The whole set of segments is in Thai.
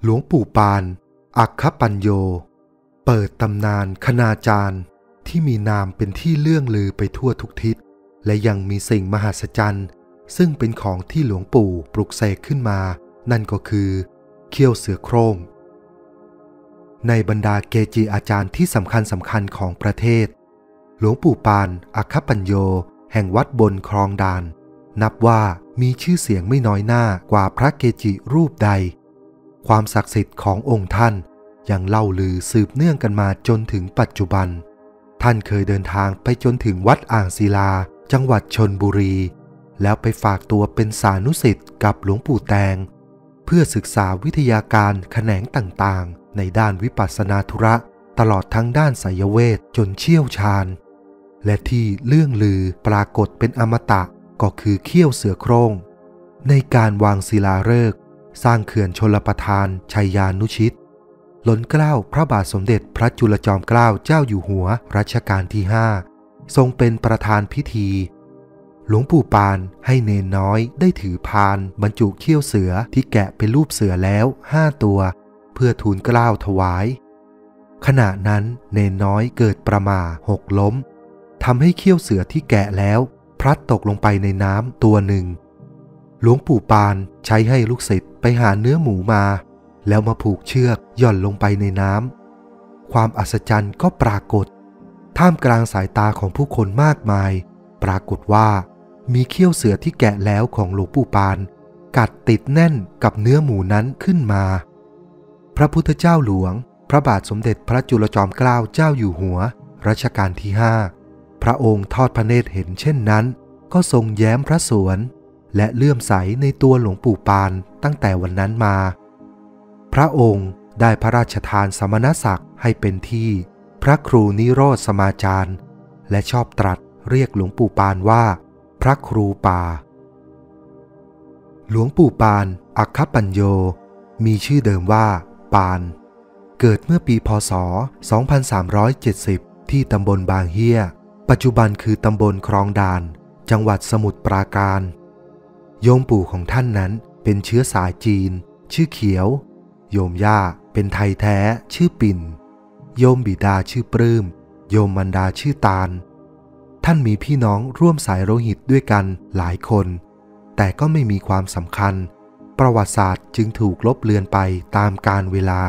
หลวงปู่ปานอัคคปัญโยเปิดตำนานคณาจารย์ที่มีนามเป็นที่เลื่องลือไปทั่วทุกทิศและยังมีสิ่งมหัศจรรย์ซึ่งเป็นของที่หลวงปู่ปลุกเสกขึ้นมานั่นก็คือเขี้ยวเสือโคร่งในบรรดาเกจิอาจารย์ที่สำคัญของประเทศหลวงปู่ปานอัคคปัญโยแห่งวัดบนคลองด่านนับว่ามีชื่อเสียงไม่น้อยหน้ากว่าพระเกจิรูปใดความศักดิ์สิทธิ์ขององค์ท่านยังเล่าลือสืบเนื่องกันมาจนถึงปัจจุบันท่านเคยเดินทางไปจนถึงวัดอ่างศิลาจังหวัดชลบุรีแล้วไปฝากตัวเป็นสานุศิษย์กับหลวงปู่แตงเพื่อศึกษาวิทยาการแขนงต่างๆในด้านวิปัสสนาธุระตลอดทั้งด้านไสยเวทจนเชี่ยวชาญและที่เรื่องลือปรากฏเป็นอมตะก็คือเขี้ยวเสือโคร่งในการวางศิลาฤกษ์สร้างเขื่อนชลประทานชัยยานุชิตล้นเกล้าพระบาทสมเด็จพระจุลจอมเกล้าเจ้าอยู่หัวรัชกาลที่ 5ทรงเป็นประธานพิธีหลวงปู่ปานให้เนนน้อยได้ถือพานบรรจุเขี้ยวเสือที่แกะเป็นรูปเสือแล้ว5ตัวเพื่อทูลเกล้าถวายขณะนั้นเนนน้อยเกิดประมาหกล้มทำให้เขี้ยวเสือที่แกะแล้วพลัดตกลงไปในน้ำตัวหนึ่งหลวงปู่ปานใช้ให้ลูกศิษย์ไปหาเนื้อหมูมาแล้วมาผูกเชือกหย่อนลงไปในน้ำความอัศจรรย์ก็ปรากฏท่ามกลางสายตาของผู้คนมากมายปรากฏว่ามีเขี้ยวเสือที่แกะแล้วของหลวงปู่ปานกัดติดแน่นกับเนื้อหมูนั้นขึ้นมาพระพุทธเจ้าหลวงพระบาทสมเด็จพระจุลจอมเกล้าเจ้าอยู่หัวรัชกาลที่ 5พระองค์ทอดพระเนตรเห็นเช่นนั้นก็ทรงแย้มพระสวนและเลื่อมใสในตัวหลวงปู่ปานตั้งแต่วันนั้นมาพระองค์ได้พระราชทานสมณศักดิ์ให้เป็นที่พระครูนิโรธสมาจารย์และชอบตรัสเรียกหลวงปู่ปานว่าพระครูป่าหลวงปู่ปานอัคคปัญโยมีชื่อเดิมว่าปานเกิดเมื่อปีพ.ศ. 2370ที่ตำบลบางเฮียปัจจุบันคือตำบลคลองด่านจังหวัดสมุทรปราการโยมปู่ของท่านนั้นเป็นเชื้อสายจีนชื่อเขียวโยมย่าเป็นไทยแท้ชื่อปิ่นโยมบิดาชื่อปลื้มโยมมารดาชื่อตาลท่านมีพี่น้องร่วมสายโลหิตด้วยกันหลายคนแต่ก็ไม่มีความสำคัญประวัติศาสตร์จึงถูกลบเลือนไปตามกาลเวลา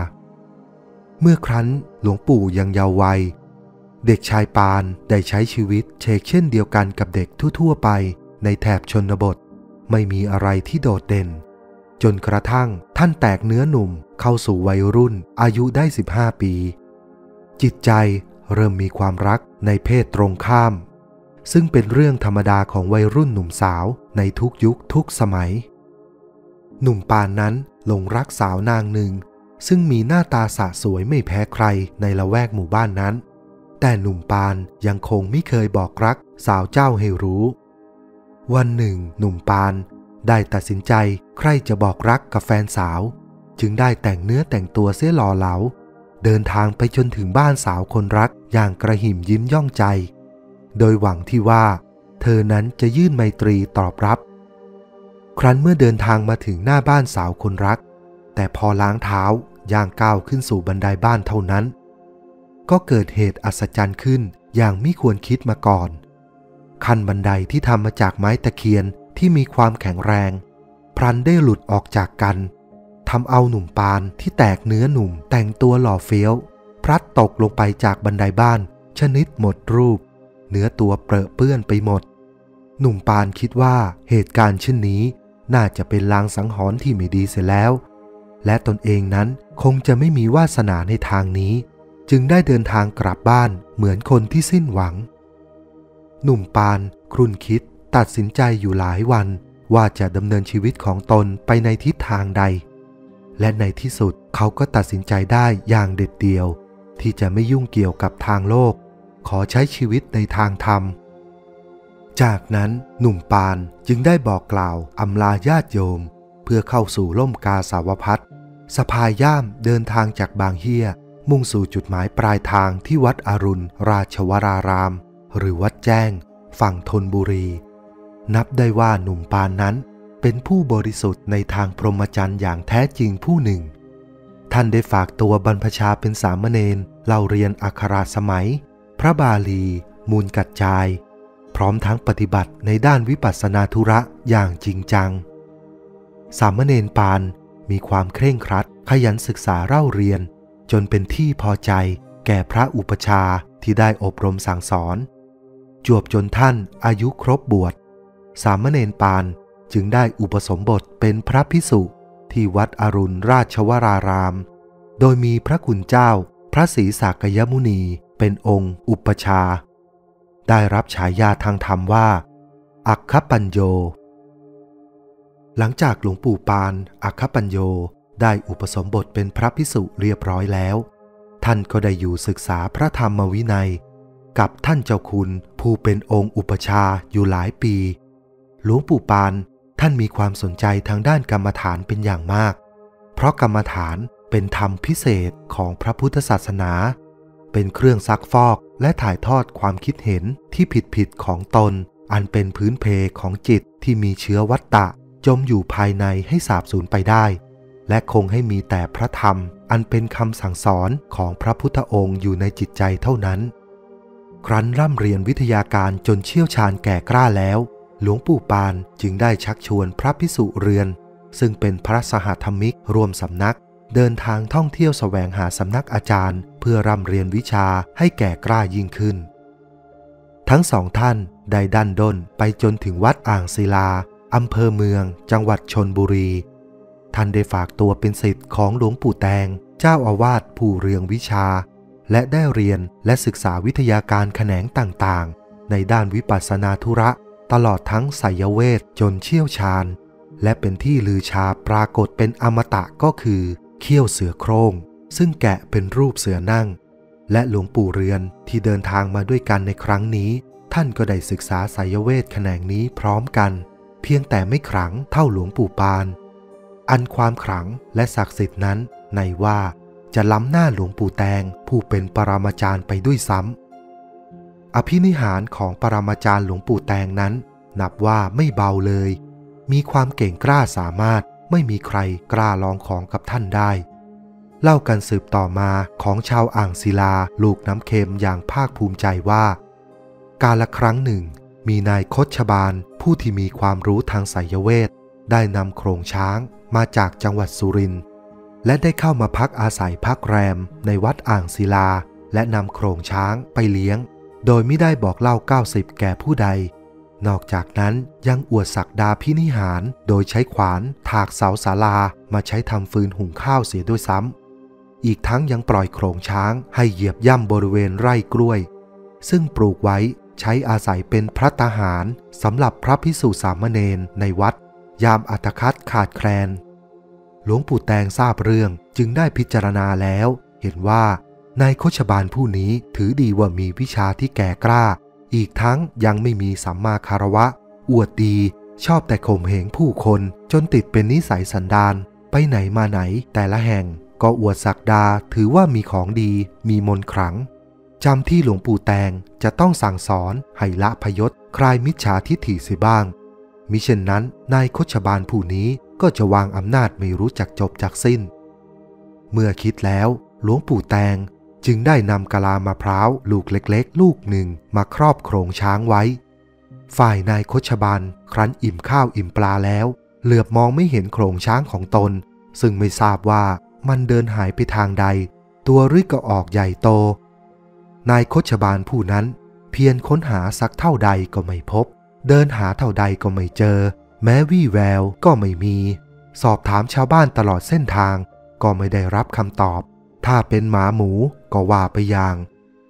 เมื่อครั้นหลวงปู่ยังเยาว์วัยเด็กชายปานได้ใช้ชีวิตเช่นเดียวกันกับเด็กทั่วๆไปในแถบชนบทไม่มีอะไรที่โดดเด่นจนกระทั่งท่านแตกเนื้อหนุ่มเข้าสู่วัยรุ่นอายุได้15 ปีจิตใจเริ่มมีความรักในเพศตรงข้ามซึ่งเป็นเรื่องธรรมดาของวัยรุ่นหนุ่มสาวในทุกยุคทุกสมัยหนุ่มปานนั้นหลงรักสาวนางหนึ่งซึ่งมีหน้าตาสะสวยไม่แพ้ใครในละแวกหมู่บ้านนั้นแต่หนุ่มปานยังคงไม่เคยบอกรักสาวเจ้าให้รู้วันหนึ่งหนุ่มปานได้ตัดสินใจใครจะบอกรักกับแฟนสาวจึงได้แต่งเนื้อแต่งตัวเสียหล่อเหลาเดินทางไปจนถึงบ้านสาวคนรักอย่างกระหิ่มยิ้มย่องใจโดยหวังที่ว่าเธอนั้นจะยื่นไมตรีตอบรับครั้นเมื่อเดินทางมาถึงหน้าบ้านสาวคนรักแต่พอล้างเท้าย่างก้าวขึ้นสู่บันไดบ้านเท่านั้นก็เกิดเหตุอัศจรรย์ขึ้นอย่างไม่ควรคิดมาก่อนคันบันไดที่ทำมาจากไม้ตะเคียนที่มีความแข็งแรงพลันได้หลุดออกจากกันทำเอาหนุ่มปานที่แตกเนื้อหนุ่มแต่งตัวหล่อเฟี้ยวพลัดตกลงไปจากบันไดบ้านชนิดหมดรูปเนื้อตัวเปรอะเปื้อนไปหมดหนุ่มปานคิดว่าเหตุการณ์เช่นนี้น่าจะเป็นลางสังหรณ์ที่ไม่ดีเสียแล้วและตนเองนั้นคงจะไม่มีวาสนาในทางนี้จึงได้เดินทางกลับบ้านเหมือนคนที่สิ้นหวังหนุ่มปานครุ่นคิดตัดสินใจอยู่หลายวันว่าจะดำเนินชีวิตของตนไปในทิศทางใดและในที่สุดเขาก็ตัดสินใจได้อย่างเด็ดเดี่ยวที่จะไม่ยุ่งเกี่ยวกับทางโลกขอใช้ชีวิตในทางธรรมจากนั้นหนุ่มปานจึงได้บอกกล่าวอำลาญาติโยมเพื่อเข้าสู่ร่มกาสาวพัสต์สะพายย่ามเดินทางจากบางเฮียมุ่งสู่จุดหมายปลายทางที่วัดอรุณราชวรารามหรือวัดแจ้งฝั่งธนบุรีนับได้ว่าหนุ่มปานนั้นเป็นผู้บริสุทธิ์ในทางพรหมจรรย์อย่างแท้จริงผู้หนึ่ง ท่านได้ฝากตัวบรรพชาเป็นสามเณรเล่าเรียนอักขระสมัยพระบาลีมูลกัจจายพร้อมทั้งปฏิบัติในด้านวิปัสสนาธุระอย่างจริงจังสามเณรปานมีความเคร่งครัดขยันศึกษาเล่าเรียนจนเป็นที่พอใจแก่พระอุปชาที่ได้อบรมสั่งสอนจวบจนท่านอายุครบบวชสามเณรปานจึงได้อุปสมบทเป็นพระภิกษุที่วัดอรุณราชวรารามโดยมีพระคุณเจ้าพระศรีสากยมุนีเป็นองค์อุปชาได้รับฉายาทางธรรมว่าอัคคปัญโยหลังจากหลวงปู่ปานอัคคปัญโยได้อุปสมบทเป็นพระภิกษุเรียบร้อยแล้วท่านก็ได้อยู่ศึกษาพระธรรมวินัยกับท่านเจ้าคุณผู้เป็นองค์อุปชาอยู่หลายปีหลวงปู่ปานท่านมีความสนใจทางด้านกรรมฐานเป็นอย่างมากเพราะกรรมฐานเป็นธรรมพิเศษของพระพุทธศาสนาเป็นเครื่องซักฟอกและถ่ายทอดความคิดเห็นที่ผิดของตนอันเป็นพื้นเพของจิตที่มีเชื้อวัฏฏะจมอยู่ภายในให้สาบสูญไปได้และคงให้มีแต่พระธรรมอันเป็นคำสั่งสอนของพระพุทธองค์อยู่ในจิตใจเท่านั้นครั้นร่ำเรียนวิทยาการจนเชี่ยวชาญแก่กล้าแล้วหลวงปู่ปานจึงได้ชักชวนพระภิกษุเรือนซึ่งเป็นพระสหธรรมิกรวมสำนักเดินทางท่องเที่ยวแสวงหาสำนักอาจารย์เพื่อร่ำเรียนวิชาให้แก่กล้ายิ่งขึ้นทั้งสองท่านได้ดันด้นไปจนถึงวัดอ่างศิลาอำเภอเมืองจังหวัดชลบุรีท่านได้ฝากตัวเป็นศิษย์ของหลวงปู่แตงเจ้าอาวาสผู้เรืองวิชาและได้เรียนและศึกษาวิทยาการแขนงต่างๆในด้านวิปัสสนาธุระตลอดทั้งไสยเวทจนเชี่ยวชาญและเป็นที่ลือชาปรากฏเป็นอมตะก็คือเขี้ยวเสือโคร่งซึ่งแกะเป็นรูปเสือนั่งและหลวงปู่เรือนที่เดินทางมาด้วยกันในครั้งนี้ท่านก็ได้ศึกษาไสยเวทแขนงนี้พร้อมกันเพียงแต่ไม่ขลังเท่าหลวงปู่ปานอันความขลังและศักดิ์สิทธิ์นั้นในว่าจะล้ำหน้าหลวงปู่แตงผู้เป็นปรมาจารย์ไปด้วยซ้ำอภินิหารของปรมาจารย์หลวงปู่แตงนั้นนับว่าไม่เบาเลยมีความเก่งกล้าสามารถไม่มีใครกล้าลองของกับท่านได้เล่ากันสืบต่อมาของชาวอ่างศิลาลูกน้ำเค็มอย่างภาคภูมิใจว่ากาลครั้งหนึ่งมีนายคชบาลผู้ที่มีความรู้ทางไสยเวทได้นำโขลงช้างมาจากจังหวัดสุรินทร์และได้เข้ามาพักอาศัยพักแรมในวัดอ่างศิลาและนำโขลงช้างไปเลี้ยงโดยไม่ได้บอกเล่า90แก่ผู้ใดนอกจากนั้นยังอวดศักดาพินิหารโดยใช้ขวานถากเสาศาลามาใช้ทำฟืนหุงข้าวเสียด้วยซ้ำอีกทั้งยังปล่อยโขลงช้างให้เหยียบย่ำบริเวณไร่กล้วยซึ่งปลูกไว้ใช้อาศัยเป็นพระตาหารสำหรับพระภิกษุสามเณรในวัดยามอัตคัดขาดแคลนหลวงปู่แตงทราบเรื่องจึงได้พิจารณาแล้วเห็นว่านายโคชบาลผู้นี้ถือดีว่ามีวิชาที่แก่กล้าอีกทั้งยังไม่มีสัมมาคารวะอวดดีชอบแต่ข่มเหงผู้คนจนติดเป็นนิสัยสันดานไปไหนมาไหนแต่ละแห่งก็อวดศักดาถือว่ามีของดีมีมนต์ขลังจำที่หลวงปู่แตงจะต้องสั่งสอนให้ละพยศคลายมิจฉาทิฐิเสียบ้างมิเช่นนั้นนายโคชบาลผู้นี้ก็จะวางอำนาจไม่รู้จักจบจักสิ้นเมื่อคิดแล้วหลวงปู่แตงจึงได้นำกะลามะพร้าวลูกเล็กๆลูกหนึ่งมาครอบโขลงช้างไว้ฝ่ายนายโคชบาลครั้นอิ่มข้าวอิ่มปลาแล้วเหลือบมองไม่เห็นโขลงช้างของตนซึ่งไม่ทราบว่ามันเดินหายไปทางใดตัวรึกก็ออกใหญ่โตนายโคชบาลผู้นั้นเพียรค้นหาสักเท่าใดก็ไม่พบเดินหาเท่าใดก็ไม่เจอแม้วี่แววก็ไม่มีสอบถามชาวบ้านตลอดเส้นทางก็ไม่ได้รับคำตอบถ้าเป็นหมาหมูก็ว่าไปอย่าง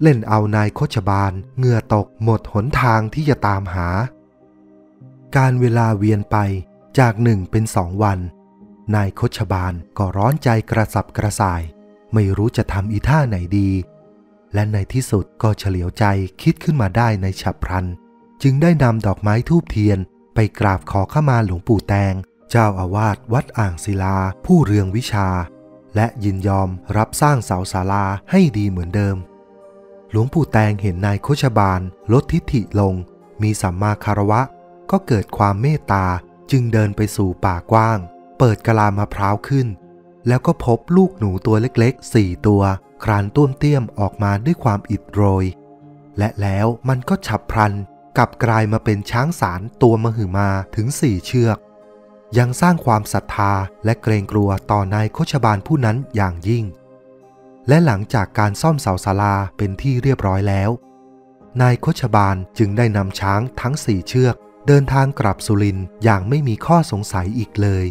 เล่นเอานายโคชบาลเหงื่อตกหมดหนทางที่จะตามหาการเวลาเวียนไปจาก1 เป็น 2 วันนายโคชบาลก็ร้อนใจกระสับกระส่ายไม่รู้จะทำอีท่าไหนดีและในที่สุดก็เฉลียวใจคิดขึ้นมาได้ในฉับพลันจึงได้นำดอกไม้ธูปเทียนไปกราบขอขมาหลวงปู่แตงเจ้าอาวาสวัดอ่างศิลาผู้เรืองวิชาและยินยอมรับสร้างเสาศาลาให้ดีเหมือนเดิมหลวงปู่แตงเห็นนายโคชบาลลดทิฐิลงมีสัมมาคารวะก็เกิดความเมตตาจึงเดินไปสู่ป่ากว้างเปิดกะลามะพร้าวขึ้น แล้วก็พบลูกหนูตัวเล็กๆ4 ตัวคลานต้วมเตี้ยมออกมาด้วยความอิดโรยและแล้วมันก็ฉับพลันกลับกลายมาเป็นช้างสารตัวมหึมาถึง4 เชือกยังสร้างความศรัทธาและเกรงกลัวต่อนายโคชบาลผู้นั้นอย่างยิ่งและหลังจากการซ่อมเสาศาลาเป็นที่เรียบร้อยแล้วนายโคชบาลจึงได้นำช้างทั้ง4 เชือกเดินทางกลับสุรินทร์อย่างไม่มีข้อสงสัยอีกเลย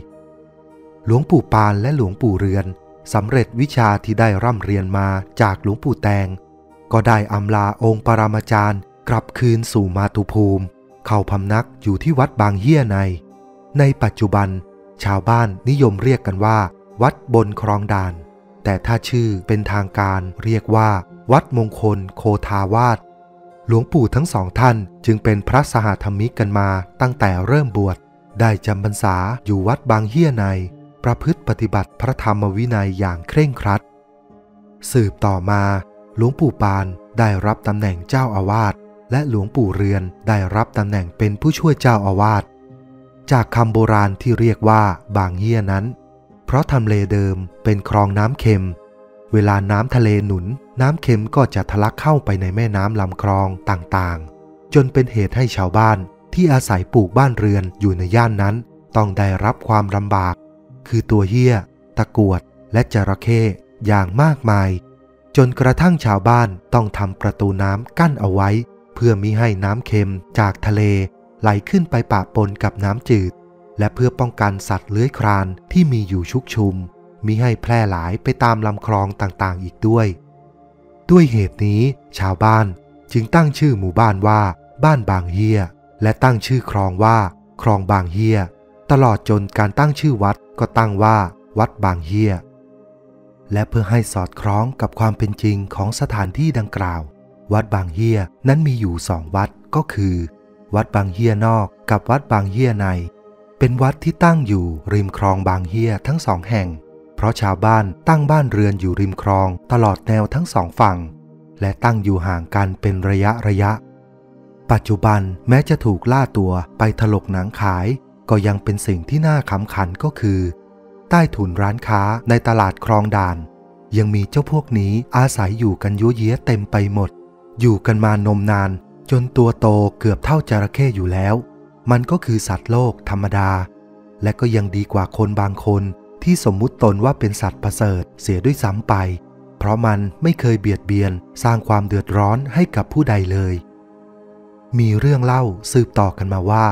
หลวงปู่ปานและหลวงปู่เรือนสำเร็จวิชาที่ได้ร่ำเรียนมาจากหลวงปู่แตงก็ได้อำลาองค์ปรมาจารย์กลับคืนสู่มาตุภูมิเข้าพำนักอยู่ที่วัดบางเฮียในปัจจุบันชาวบ้านนิยมเรียกกันว่าวัดบนคลองด่านแต่ถ้าชื่อเป็นทางการเรียกว่าวัดมงคลโคทาวาสหลวงปู่ทั้ง2 ท่านจึงเป็นพระสหธรรมิกกันมาตั้งแต่เริ่มบวชได้จำพรรษาอยู่วัดบางเฮียประพฤติปฏิบัติพระธรรมวินัยอย่างเคร่งครัดสืบต่อมาหลวงปู่ปานได้รับตำแหน่งเจ้าอาวาสและหลวงปู่เรือนได้รับตำแหน่งเป็นผู้ช่วยเจ้าอาวาสจากคำโบราณที่เรียกว่าบางเฮียนั้นเพราะทำเลเดิมเป็นคลองน้ำเค็มเวลาน้ำทะเลหนุนน้ำเค็มก็จะทะลักเข้าไปในแม่น้ำลำคลองต่างๆจนเป็นเหตุให้ชาวบ้านที่อาศัยปลูกบ้านเรือนอยู่ในย่านนั้นต้องได้รับความลำบากคือตัวเหี้ยตะกรวดและจระเข้อย่างมากมายจนกระทั่งชาวบ้านต้องทำประตูน้ำกั้นเอาไว้เพื่อมิให้น้ำเค็มจากทะเลไหลขึ้นไปปะปนกับน้ำจืดและเพื่อป้องกันสัตว์เลื้อยคลานที่มีอยู่ชุกชุมมิให้แพร่หลายไปตามลำคลองต่างๆอีกด้วยเหตุนี้ชาวบ้านจึงตั้งชื่อหมู่บ้านว่าบ้านบางเฮียและตั้งชื่อคลองว่าคลองบางเฮียตลอดจนการตั้งชื่อวัดก็ตั้งว่าวัดบางเฮียและเพื่อให้สอดคล้องกับความเป็นจริงของสถานที่ดังกล่าววัดบางเฮียนั้นมีอยู่2 วัดก็คือวัดบางเฮียนอกกับวัดบางเฮียในเป็นวัดที่ตั้งอยู่ริมคลองบางเฮียทั้ง2 แห่งเพราะชาวบ้านตั้งบ้านเรือนอยู่ริมคลองตลอดแนวทั้ง2 ฝั่งและตั้งอยู่ห่างกันเป็นระยะปัจจุบันแม้จะถูกล่าตัวไปถลกหนังขายก็ยังเป็นสิ่งที่น่าขำขันก็คือใต้ถุนร้านค้าในตลาดคลองด่านยังมีเจ้าพวกนี้อาศัยอยู่กันยั่วเย้เต็มไปหมดอยู่กันมานมนานจนตัวโตเกือบเท่าจระเข้อยู่แล้วมันก็คือสัตว์โลกธรรมดาและก็ยังดีกว่าคนบางคนที่สมมุติตนว่าเป็นสัตว์ประเสริฐเสียด้วยซ้ำไปเพราะมันไม่เคยเบียดเบียนสร้างความเดือดร้อนให้กับผู้ใดเลยมีเรื่องเล่าสืบต่อกันมาว่า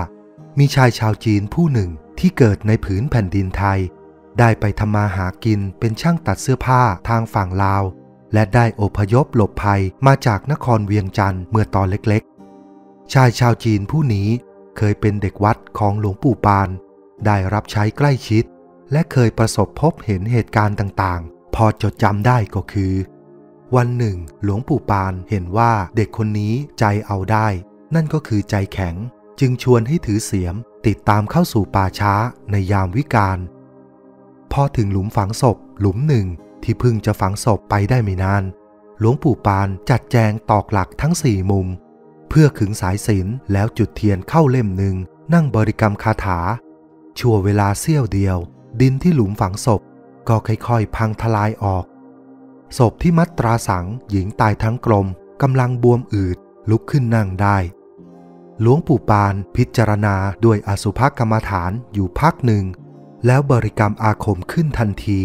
มีชายชาวจีนผู้หนึ่งที่เกิดในผืนแผ่นดินไทยได้ไปทำมาหากินเป็นช่างตัดเสื้อผ้าทางฝั่งลาวและได้อพยพหลบภัยมาจากนครเวียงจันทร์เมื่อตอนเล็กๆชายชาวจีนผู้นี้เคยเป็นเด็กวัดของหลวงปู่ปานได้รับใช้ใกล้ชิดและเคยประสบพบเห็นเหตุการณ์ต่างๆพอจดจำได้ก็คือวันหนึ่งหลวงปู่ปานเห็นว่าเด็กคนนี้ใจเอาได้นั่นก็คือใจแข็งจึงชวนให้ถือเสียมติดตามเข้าสู่ป่าช้าในยามวิกาลพอถึงหลุมฝังศพหลุมหนึ่งที่เพิ่งจะฝังศพไปได้ไม่นานหลวงปู่ปานจัดแจงตอกหลักทั้ง4 มุมเพื่อขึงสายสิญจน์แล้วจุดเทียนเข้าเล่มหนึ่งนั่งบริกรรมคาถาชั่วเวลาเสี้ยวเดียวดินที่หลุมฝังศพก็ค่อยๆพังทลายออกศพที่มัดตราสังหญิงตายทั้งกลมกำลังบวมอืดลุกขึ้นนั่งได้หลวงปู่ปานพิจารณาด้วยอสุภกรรมฐานอยู่พักหนึ่งแล้วบริกรรมอาคมขึ้นทันที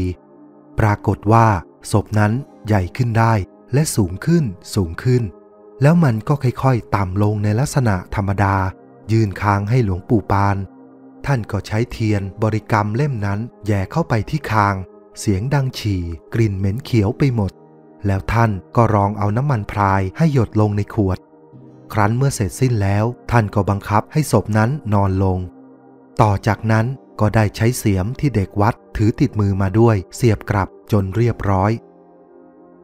ปรากฏว่าศพนั้นใหญ่ขึ้นได้และสูงขึ้นแล้วมันก็ค่อยๆต่ำลงในลักษณะธรรมดายื่นคางให้หลวงปู่ปานท่านก็ใช้เทียนบริกรรมเล่มนั้นแย่เข้าไปที่คางเสียงดังฉี่กลิ่นเหม็นเขียวไปหมดแล้วท่านก็รองเอาน้ำมันพรายให้หยดลงในขวดครั้นเมื่อเสร็จสิ้นแล้วท่านก็บังคับให้ศพนั้นนอนลงต่อจากนั้นก็ได้ใช้เสียมที่เด็กวัดถือติดมือมาด้วยเสียบกลับจนเรียบร้อย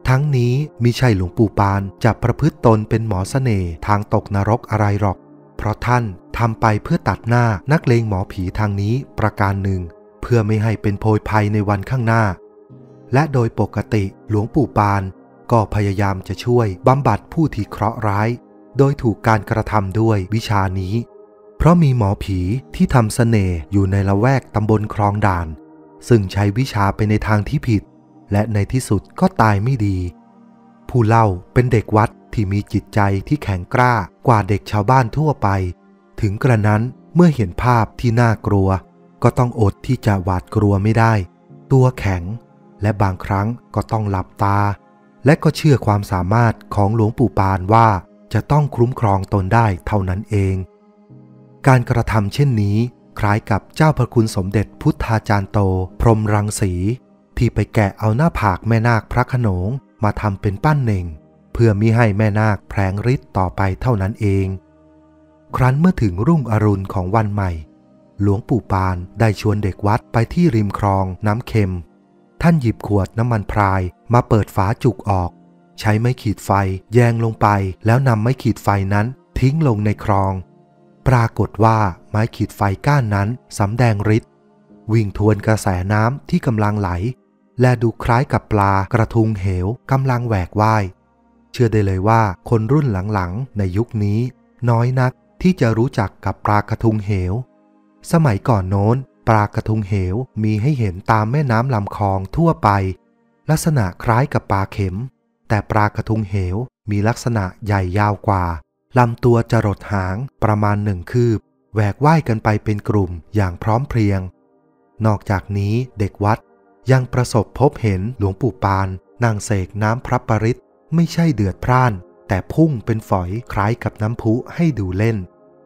ทั้งนี้มิใช่หลวงปู่ปานจะประพฤติตนเป็นหมอเสน่ห์ทางตกนรกอะไรหรอกเพราะท่านทำไปเพื่อตัดหน้านักเลงหมอผีทางนี้ประการหนึ่งเพื่อไม่ให้เป็นโพยภัยในวันข้างหน้าและโดยปกติหลวงปู่ปานก็พยายามจะช่วยบำบัดผู้ที่เคราะห์ร้ายโดยถูกการกระทำด้วยวิชานี้เพราะมีหมอผีที่ทำเสน่ห์อยู่ในละแวกตำบลคลองด่าน ซึ่งใช้วิชาไปในทางที่ผิดและในที่สุดก็ตายไม่ดีผู้เล่าเป็นเด็กวัดที่มีจิตใจที่แข็งกร้ากว่าเด็กชาวบ้านทั่วไปถึงกระนั้นเมื่อเห็นภาพที่น่ากลัวก็ต้องอดที่จะหวาดกลัวไม่ได้ตัวแข็งและบางครั้งก็ต้องหลับตาและก็เชื่อความสามารถของหลวงปู่ปานว่าจะต้องคุ้มครองตนได้เท่านั้นเองการกระทำเช่นนี้คล้ายกับเจ้าพระคุณสมเด็จพุทธาจารย์โตพรหมรังสีที่ไปแกะเอาหน้าผากแม่นาคพระโขนงมาทำเป็นปั้นเน่งเพื่อมิให้แม่นาคแผลงฤทธิ์ต่อไปเท่านั้นเองครั้นเมื่อถึงรุ่งอรุณของวันใหม่หลวงปู่ปานได้ชวนเด็กวัดไปที่ริมคลองน้ำเค็มท่านหยิบขวดน้ำมันพรายมาเปิดฝาจุกออกใช้ไม้ขีดไฟแยงลงไปแล้วนำไม้ขีดไฟนั้นทิ้งลงในคลองปรากฏว่าไม้ขีดไฟก้านนั้นสำแดงฤทธิ์วิ่งทวนกระแสน้ำที่กำลังไหลและดูคล้ายกับปลากระทุงเหวกำลังแหวกว่ายเชื่อได้เลยว่าคนรุ่นหลังๆในยุคนี้น้อยนักที่จะรู้จักกับปลากระทุงเหวสมัยก่อนโน้นปลากระทุงเหวมีให้เห็นตามแม่น้ำลำคลองทั่วไปลักษณะคล้ายกับปลาเข็มแต่ปลากระทุงเหวมีลักษณะใหญ่ยาวกว่าลำตัวจรดหางประมาณ1 คืบแหวกว่ายกันไปเป็นกลุ่มอย่างพร้อมเพรียงนอกจากนี้เด็กวัดยังประสบพบเห็นหลวงปู่ปานนั่งเสกน้ำพระปริตรไม่ใช่เดือดพร่านแต่พุ่งเป็นฝอยคล้ายกับน้ำพุให้ดูเล่น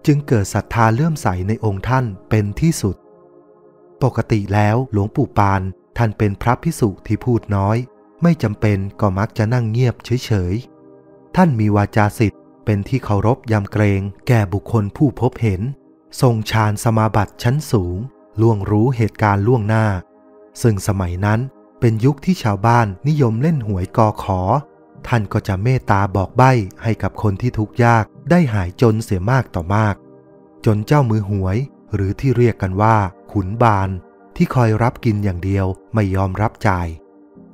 จึงเกิดศรัทธาเลื่อมใสในองค์ท่านเป็นที่สุดปกติแล้วหลวงปู่ปานท่านเป็นพระภิกษุที่พูดน้อยไม่จำเป็นก็มักจะนั่งเงียบเฉยๆท่านมีวาจาศิษย์เป็นที่เคารพยำเกรงแก่บุคคลผู้พบเห็นทรงฌานสมาบัติชั้นสูงล่วงรู้เหตุการณ์ล่วงหน้าซึ่งสมัยนั้นเป็นยุคที่ชาวบ้านนิยมเล่นหวยกอขอท่านก็จะเมตตาบอกใบ้ให้กับคนที่ทุกข์ยากได้หายจนเสียมากต่อมากจนเจ้ามือหวยหรือที่เรียกกันว่าขุนบานที่คอยรับกินอย่างเดียวไม่ยอมรับจ่าย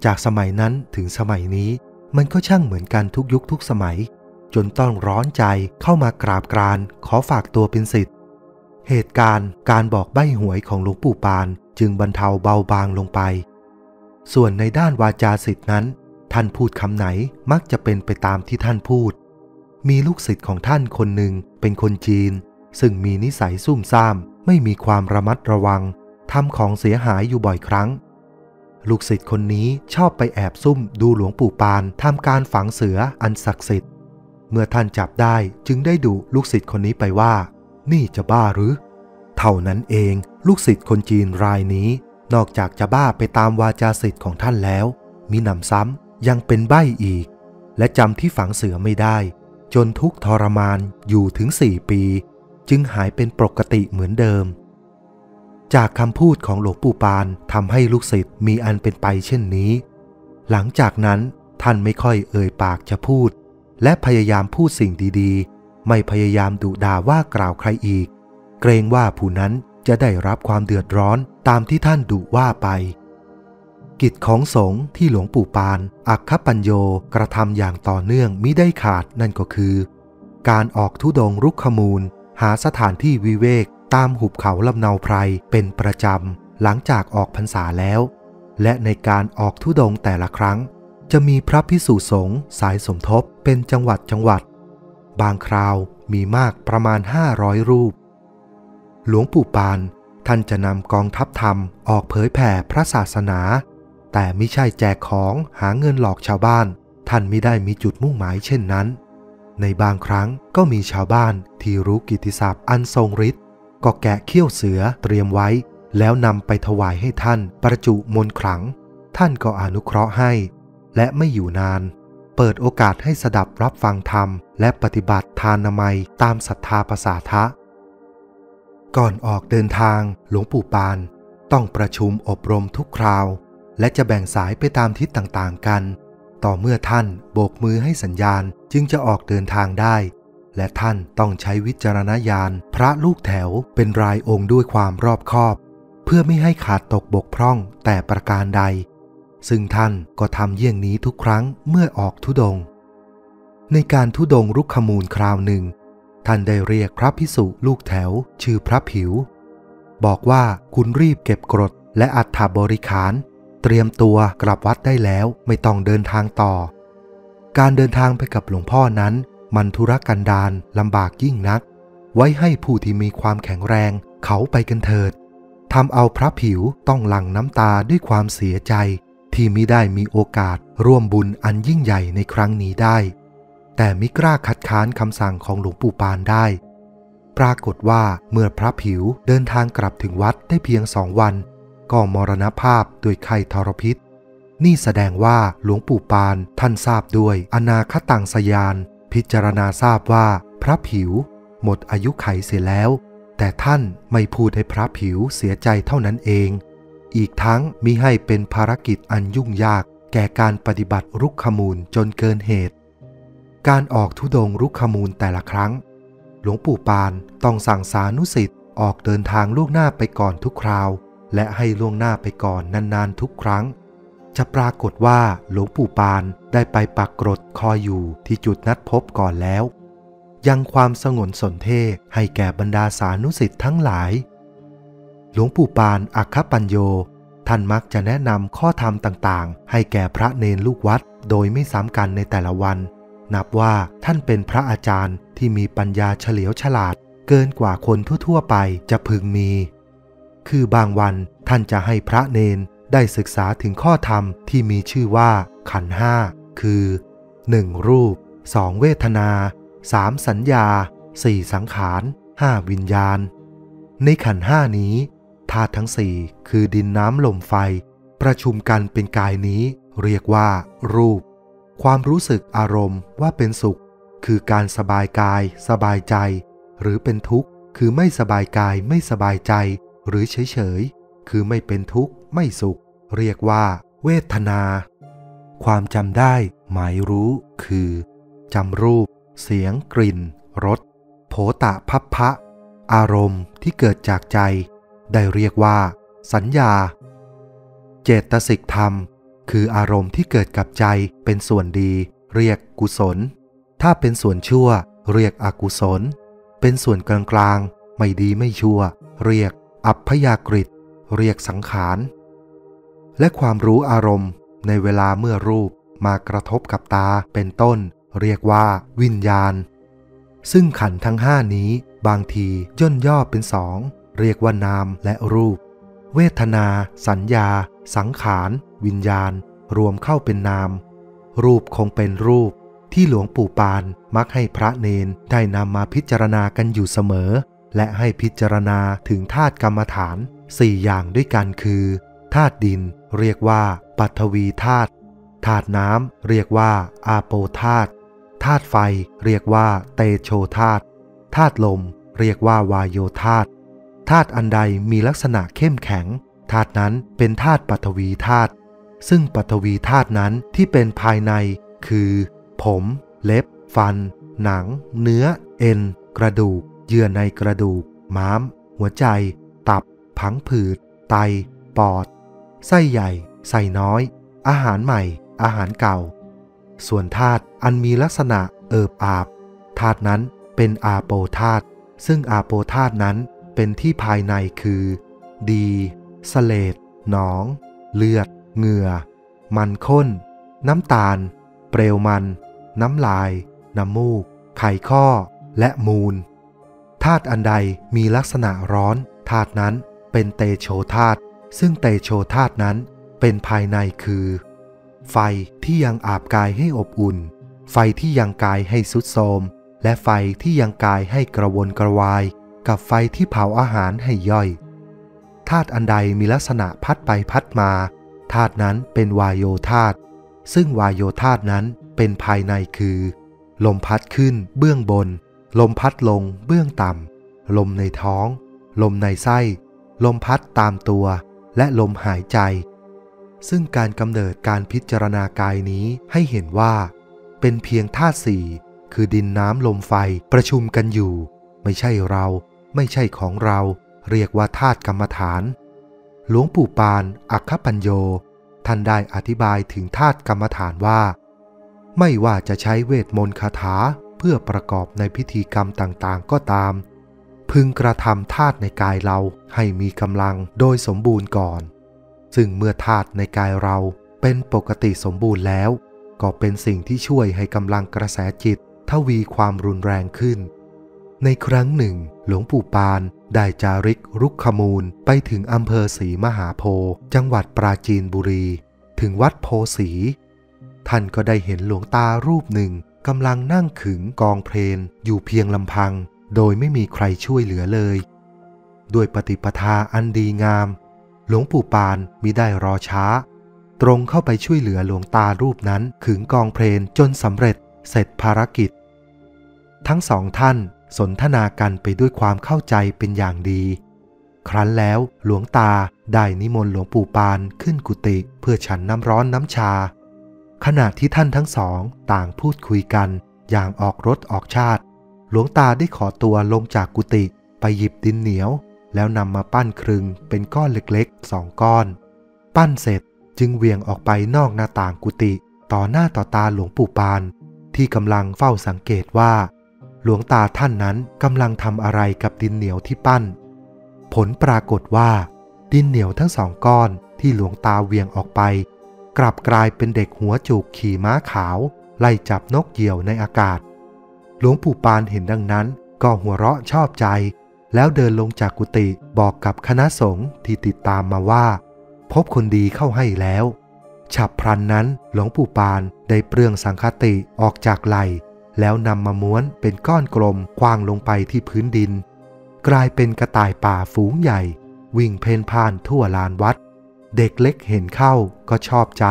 จากสมัยนั้นถึงสมัยนี้มันก็ช่างเหมือนกันทุกยุคทุกสมัยจนต้องร้อนใจเข้ามากราบกรานขอฝากตัวเป็นศิษย์เหตุการณ์การบอกใบ้หวยของหลวงปู่ปานจึงบรรเทาเบาบางลงไปส่วนในด้านวาจาศิษย์นั้นท่านพูดคำไหนมักจะเป็นไปตามที่ท่านพูดมีลูกศิษย์ของท่านคนหนึ่งเป็นคนจีนซึ่งมีนิสัยซุ่มซ่ามไม่มีความระมัดระวังทำของเสียหายอยู่บ่อยครั้งลูกศิษย์คนนี้ชอบไปแอบซุ่มดูหลวงปู่ปานทำการฝังเสืออันศักดิ์สิทธิ์เมื่อท่านจับได้จึงได้ดุลูกศิษย์คนนี้ไปว่านี่จะบ้าหรือเท่านั้นเองลูกศิษย์คนจีนรายนี้นอกจากจะบ้าไปตามวาจาศิษย์ของท่านแล้วมีหนำซ้ำยังเป็นใบ้อีกและจำที่ฝังเสือไม่ได้จนทุกข์ทรมานอยู่ถึง4 ปีจึงหายเป็นปกติเหมือนเดิมจากคำพูดของหลวงปู่ปานทำให้ลูกศิษย์มีอันเป็นไปเช่นนี้หลังจากนั้นท่านไม่ค่อยเอ่ยปากจะพูดและพยายามพูดสิ่งดีๆไม่พยายามดุด่าว่ากล่าวใครอีกเกรงว่าผู้นั้นจะได้รับความเดือดร้อนตามที่ท่านดุว่าไปกิจของสงฆ์ที่หลวงปู่ปานอัคคปัญโยกระทำอย่างต่อเนื่องมิได้ขาดนั่นก็คือการออกธุดงค์รุกขมูลหาสถานที่วิเวกตามหุบเขาลำเนาไพรเป็นประจำหลังจากออกพรรษาแล้วและในการออกธุดงค์แต่ละครั้งจะมีพระภิกษุสงฆ์สายสมทบเป็นจังหวัดบางคราวมีมากประมาณ500 รูปหลวงปู่ปานท่านจะนำกองทัพธรรมออกเผยแผ่พระศาสนาแต่ไม่ใช่แจกของหาเงินหลอกชาวบ้านท่านไม่ได้มีจุดมุ่งหมายเช่นนั้นในบางครั้งก็มีชาวบ้านที่รู้กิตติศัพท์อันทรงฤทธิ์ก็แกะเขี้ยวเสือเตรียมไว้แล้วนำไปถวายให้ท่านประจุมนต์ขลังท่านก็อนุเคราะห์ให้และไม่อยู่นานเปิดโอกาสให้สดับรับฟังธรรมและปฏิบัติทานนามัยตามศรัทธาประสาทะก่อนออกเดินทางหลวงปู่ปานต้องประชุมอบรมทุกคราวและจะแบ่งสายไปตามทิศต่างๆกันต่อเมื่อท่านโบกมือให้สัญญาณจึงจะออกเดินทางได้และท่านต้องใช้วิจารณญาณพระลูกแถวเป็นรายองค์ด้วยความรอบคอบเพื่อไม่ให้ขาดตกบกพร่องแต่ประการใดซึ่งท่านก็ทำเยี่ยงนี้ทุกครั้งเมื่อออกธุดงค์ในการธุดงค์รุกขมูลคราวหนึ่งท่านได้เรียกพระภิกษุลูกแถวชื่อพระผิวบอกว่าคุณรีบเก็บกรด และอัฐบริขารเตรียมตัวกลับวัดได้แล้วไม่ต้องเดินทางต่อการเดินทางไปกับหลวงพ่อนั้นมันธุรกันดารลำบากยิ่งนักไว้ให้ผู้ที่มีความแข็งแรงเขาไปกันเถิดทำเอาพระผิวต้องหลั่งน้ำตาด้วยความเสียใจที่มิได้มีโอกาสร่วมบุญอันยิ่งใหญ่ในครั้งนี้ได้แต่มิกล้าคัดค้านคำสั่งของหลวงปู่ปานได้ปรากฏว่าเมื่อพระผิวเดินทางกลับถึงวัดได้เพียง2 วันก็มรณภาพด้วยไข้ทรพิษนี่แสดงว่าหลวงปู่ปานท่านทราบด้วยอนาคตังสยานพิจารณาทราบว่าพระผิวหมดอายุไขเสียแล้วแต่ท่านไม่พูดให้พระผิวเสียใจเท่านั้นเองอีกทั้งมิให้เป็นภารกิจอันยุ่งยากแก่การปฏิบัติรุกขมูลจนเกินเหตุการออกธุดงค์รุกขมูลแต่ละครั้งหลวงปู่ปานต้องสั่งสานุศิษย์ออกเดินทางล่วงหน้าไปก่อนทุกคราวและให้ล่วงหน้าไปก่อนนานๆทุกครั้งจะปรากฏว่าหลวงปู่ปานได้ไปปักกรดคอยอยู่ที่จุดนัดพบก่อนแล้วยังความสงบสนเท่ให้แก่บรรดาสานุศิษย์ทั้งหลายหลวงปู่ปานอัคคปัญโยท่านมักจะแนะนำข้อธรรมต่างๆให้แก่พระเณรลูกวัดโดยไม่ซ้ำกันในแต่ละวันนับว่าท่านเป็นพระอาจารย์ที่มีปัญญาเฉลียวฉลาดเกินกว่าคนทั่วๆไปจะพึงมีคือบางวันท่านจะให้พระเณรได้ศึกษาถึงข้อธรรมที่มีชื่อว่าขันธ์ห้าคือ 1. รูป 2. เวทนา 3. สัญญา 4. สังขาร 5. วิญญาณในขันธ์ห้านี้ธาตุทั้ง4คือดินน้ำลมไฟประชุมกันเป็นกายนี้เรียกว่ารูปความรู้สึกอารมณ์ว่าเป็นสุขคือการสบายกายสบายใจหรือเป็นทุกข์คือไม่สบายกายไม่สบายใจหรือเฉยๆคือไม่เป็นทุกข์ไม่สุขเรียกว่าเวทนาความจำได้หมายรู้คือจำรูปเสียงกลิ่นรสโผฏฐัพพะอารมณ์ที่เกิดจากใจได้เรียกว่าสัญญาเจตสิกธรรมคืออารมณ์ที่เกิดกับใจเป็นส่วนดีเรียกกุศลถ้าเป็นส่วนชั่วเรียกอกุศลเป็นส่วนกลางๆไม่ดีไม่ชั่วเรียกอัพพยากฤิเรียกสังขารและความรู้อารมณ์ในเวลาเมื่อรูปมากระทบกับตาเป็นต้นเรียกว่าวิญญาณซึ่งขันธ์ทั้ง5นี้บางทีย่นย่อเป็น2เรียกว่านามและรูปเวทนาสัญญาสังขารวิญญาณรวมเข้าเป็นนามรูปคงเป็นรูปที่หลวงปู่ปานมักให้พระเณรได้นำมาพิจารณากันอยู่เสมอและให้พิจารณาถึงธาตุกรรมฐาน4อย่างด้วยกันคือธาตุดินเรียกว่าปฐวีธาตุธาตุน้ำเรียกว่าอาโปธาตุธาตุไฟเรียกว่าเตโชธาตุธาตุลมเรียกว่าวายโยธาตุธาตุอันใดมีลักษณะเข้มแข็งธาตุนั้นเป็นธาตุปฐวีธาตุซึ่งปฐวีธาตุนั้นที่เป็นภายในคือผมเล็บฟันหนังเนื้อเอ็นกระดูกเยื่อในกระดูกม้ามหัวใจตับผังผืดไตปอดไส้ใหญ่ไส้น้อยอาหารใหม่อาหารเก่าส่วนธาตุอันมีลักษณะเอิบอาบธาตุนั้นเป็นอาโปธาตุซึ่งอาโปธาตุนั้นเป็นที่ภายในคือดีเสลดหนองเลือดเหงื่อมันข้นน้ำตาลเปลวมันน้ำลายน้ำมูกไขข้อและมูลธาตุอันใดมีลักษณะร้อนธาตุนั้นเป็นเตโชธาตุซึ่งเตโชธาตุนั้นเป็นภายในคือไฟที่ยังอาบกายให้อบอุ่นไฟที่ยังกายให้ทรุดโทรมและไฟที่ยังกายให้กระวนกระวายกับไฟที่เผาอาหารให้ย่อยธาตุอันใดมีลักษณะพัดไปพัดมาธาตุนั้นเป็นวายโยธาตุซึ่งวายโยธาตุนั้นเป็นภายในคือลมพัดขึ้นเบื้องบนลมพัดลงเบื้องต่ำลมในท้องลมในไส้ลมพัดตามตัวและลมหายใจซึ่งการกำเนิดการพิจารณากายนี้ให้เห็นว่าเป็นเพียงธาตุสี่คือดินน้ำลมไฟประชุมกันอยู่ไม่ใช่เราไม่ใช่ของเราเรียกว่าธาตุกรรมฐานหลวงปู่ปานอัคคปัญโยท่านได้อธิบายถึงธาตุกรรมฐานว่าไม่ว่าจะใช้เวทมนต์คาถาเพื่อประกอบในพิธีกรรมต่างๆก็ตามพึงกระทำธาตุในกายเราให้มีกำลังโดยสมบูรณ์ก่อน ซึ่งเมื่อธาตุในกายเราเป็นปกติสมบูรณ์แล้วก็เป็นสิ่งที่ช่วยให้กำลังกระแสจิตทวีความรุนแรงขึ้นในครั้งหนึ่งหลวงปู่ปานได้จาริกรุกขมูลไปถึงอำเภอศรีมหาโพธิ์จังหวัดปราจีนบุรีถึงวัดโพสีท่านก็ได้เห็นหลวงตารูปหนึ่งกำลังนั่งขึงกองเพลนอยู่เพียงลำพังโดยไม่มีใครช่วยเหลือเลยด้วยปฏิปทาอันดีงามหลวงปู่ปานมิได้รอช้าตรงเข้าไปช่วยเหลือหลวงตารูปนั้นขึงกองเพลนจนสำเร็จเสร็จภารกิจทั้งสองท่านสนทนากันไปด้วยความเข้าใจเป็นอย่างดีครั้นแล้วหลวงตาได้นิมนต์หลวงปู่ปานขึ้นกุฏิเพื่อฉันน้ำร้อนน้ำชาขณะที่ท่านทั้งสองต่างพูดคุยกันอย่างออกรสออกชาติหลวงตาได้ขอตัวลงจากกุฏิไปหยิบดินเหนียวแล้วนำมาปั้นครึงเป็นก้อนเล็กๆ2 ก้อนปั้นเสร็จจึงเหวี่ยงออกไปนอกหน้าต่างกุฏิต่อหน้าต่อตาหลวงปู่ปานที่กำลังเฝ้าสังเกตว่าหลวงตาท่านนั้นกำลังทำอะไรกับดินเหนียวที่ปั้นผลปรากฏว่าดินเหนียวทั้ง2 ก้อนที่หลวงตาเหวี่ยงออกไปกลับกลายเป็นเด็กหัวจุกขี่ม้าขาวไล่จับนกเหยี่ยวในอากาศหลวงปู่ปานเห็นดังนั้นก็หัวเราะชอบใจแล้วเดินลงจากกุฏิบอกกับคณะสงฆ์ที่ติดตามมาว่าพบคนดีเข้าให้แล้วฉับพลันนั้นหลวงปู่ปานได้เปลืองสังฆติออกจากไหล่แล้วนำมาม้วนเป็นก้อนกลมคว้างลงไปที่พื้นดินกลายเป็นกระต่ายป่าฝูงใหญ่วิ่งเพ่นพ่านทั่วลานวัดเด็กเล็กเห็นเข้าก็ชอบใจ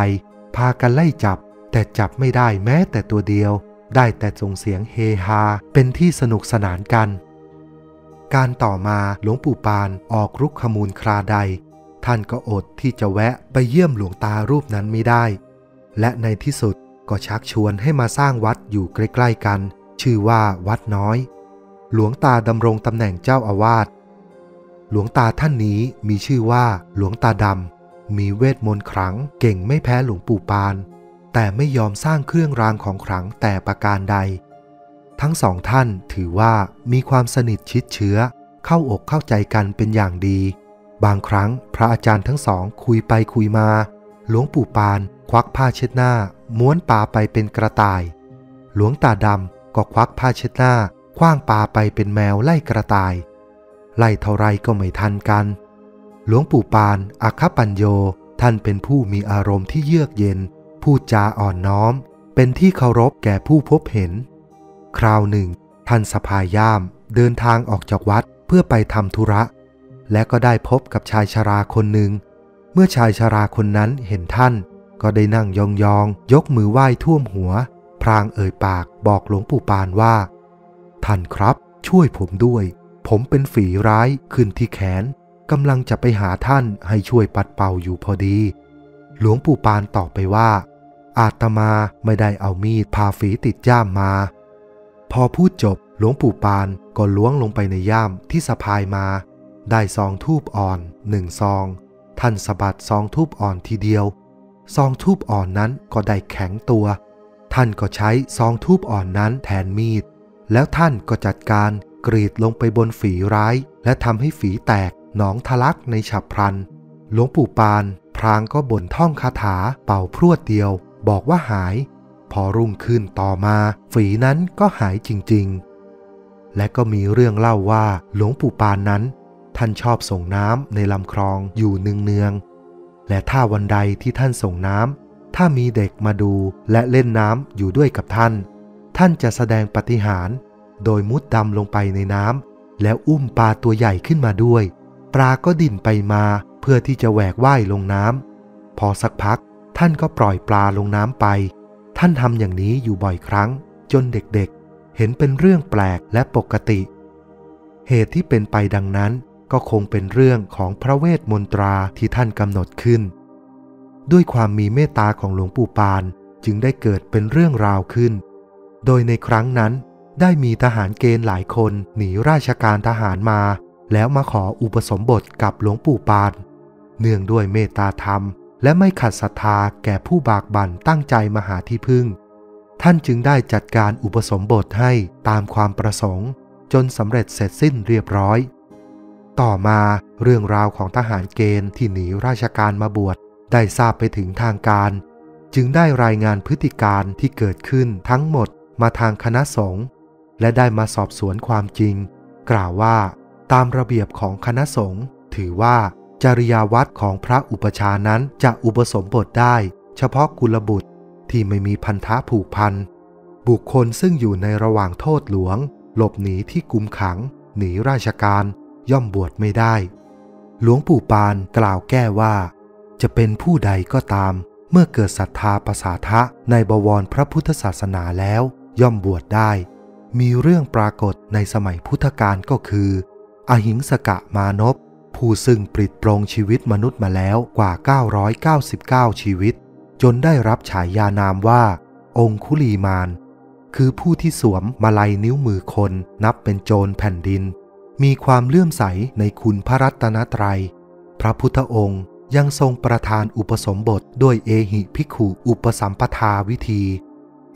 พากันไล่จับแต่จับไม่ได้แม้แต่ตัวเดียวได้แต่ส่งเสียงเฮฮาเป็นที่สนุกสนานกันการต่อมาหลวงปู่ปานออกรุกขมูลคราใดท่านก็อดที่จะแวะไปเยี่ยมหลวงตารูปนั้นไม่ได้และในที่สุดก็ชักชวนให้มาสร้างวัดอยู่ใกล้ๆกันชื่อว่าวัดน้อยหลวงตาดำรงตำแหน่งเจ้าอาวาสหลวงตาท่านนี้มีชื่อว่าหลวงตาดำมีเวทมนต์ขลังเก่งไม่แพ้หลวงปู่ปานแต่ไม่ยอมสร้างเครื่องรางของขลังแต่ประการใดทั้งสองท่านถือว่ามีความสนิทชิดเชื้อเข้าอกเข้าใจกันเป็นอย่างดีบางครั้งพระอาจารย์ทั้งสองคุยไปคุยมาหลวงปู่ปานควักผ้าเช็ดหน้าม้วนปาไปเป็นกระต่ายหลวงตาดำก็ควักผ้าเช็ดหน้าขว้างปาไปเป็นแมวไล่กระต่ายไล่เท่าไรก็ไม่ทันกันหลวงปู่ปานอัคคปัญโยท่านเป็นผู้มีอารมณ์ที่เยือกเย็นพูดจาอ่อนน้อมเป็นที่เคารพแก่ผู้พบเห็นคราวหนึ่งท่านสะพายย่ามเดินทางออกจากวัดเพื่อไปทำธุระและก็ได้พบกับชายชราคนหนึ่งเมื่อชายชราคนนั้นเห็นท่านก็ได้นั่งยองๆยกมือไหว้ท่วมหัวพลางเอ่ยปากบอกหลวงปู่ปานว่าท่านครับช่วยผมด้วยผมเป็นฝีร้ายขึ้นที่แขนกำลังจะไปหาท่านให้ช่วยปัดเป่าอยู่พอดีหลวงปู่ปานตอบไปว่าอาตมาไม่ได้เอามีดผ่าฝีติดย่ามมาพอพูดจบหลวงปู่ปานก็ล้วงลงไปในย่ามที่สะพายมาได้ซองธูปอ่อน1 ซองท่านสะบัดซองธูปอ่อนทีเดียวซองธูปอ่อนนั้นก็ได้แข็งตัวท่านก็ใช้ซองธูปอ่อนนั้นแทนมีดแล้วท่านก็จัดการกรีดลงไปบนฝีร้ายและทำให้ฝีแตกหนองทะลักในฉับพลันหลวงปู่ปานพลางก็บ่นท่องคาถาเป่าพรวดเดียวบอกว่าหายพอรุ่งขึ้นต่อมาฝีนั้นก็หายจริงๆและก็มีเรื่องเล่าว่าหลวงปู่ปานนั้นท่านชอบส่งน้ำในลำคลองอยู่เนืองๆและถ้าวันใดที่ท่านส่งน้ำถ้ามีเด็กมาดูและเล่นน้ำอยู่ด้วยกับท่านจะแสดงปาฏิหาริย์โดยมุดดำลงไปในน้ำแล้วอุ้มปลาตัวใหญ่ขึ้นมาด้วยปลาก็ดิ่นไปมาเพื่อที่จะแหวกว่ายลงน้ำพอสักพักท่านก็ปล่อยปลาลงน้ำไปท่านทำอย่างนี้อยู่บ่อยครั้งจนเด็กๆเห็นเป็นเรื่องแปลกและปกติเหตุที่เป็นไปดังนั้นก็คงเป็นเรื่องของพระเวทมนตราที่ท่านกำหนดขึ้นด้วยความมีเมตตาของหลวงปู่ปานจึงได้เกิดเป็นเรื่องราวขึ้นโดยในครั้งนั้นได้มีทหารเกณฑ์หลายคนหนีราชการทหารมาแล้วมาขออุปสมบทกับหลวงปู่ปานเนื่องด้วยเมตตาธรรมและไม่ขัดศรัทธาแก่ผู้บากบั่นตั้งใจมาหาที่พึ่งท่านจึงได้จัดการอุปสมบทให้ตามความประสงค์จนสำเร็จเสร็จสิ้นเรียบร้อย ต่อมาเรื่องราวของทหารเกณฑ์ที่หนีราชการมาบวชได้ทราบไปถึงทางการจึงได้รายงานพฤติการที่เกิดขึ้นทั้งหมดมาทางคณะสงฆ์และได้มาสอบสวนความจริงกล่าวว่าตามระเบียบของคณะสงฆ์ถือว่าจริยาวัดของพระอุปชานั้นจะอุปสมบทได้เฉพาะกุลบุตรที่ไม่มีพันธะผูกพันบุคคลซึ่งอยู่ในระหว่างโทษหลวงหลบหนีที่กุมขังหนีราชการย่อมบวชไม่ได้หลวงปู่ปานกล่าวแก้ว่าจะเป็นผู้ใดก็ตามเมื่อเกิดศรัทธาประสาทะในบวรพระพุทธศาสนาแล้วย่อมบวชได้มีเรื่องปรากฏในสมัยพุทธกาลก็คืออหิงสกมานพผู้ซึ่งปลิดปลงชีวิตมนุษย์มาแล้วกว่า999ชีวิตจนได้รับฉายานามว่าองคุลีมานคือผู้ที่สวมมาลัยนิ้วมือคนนับเป็นโจรแผ่นดินมีความเลื่อมใสในคุณพระรัตนตรัยพระพุทธองค์ยังทรงประทานอุปสมบทด้วยเอหิภิกขุอุปสัมปทาวิธี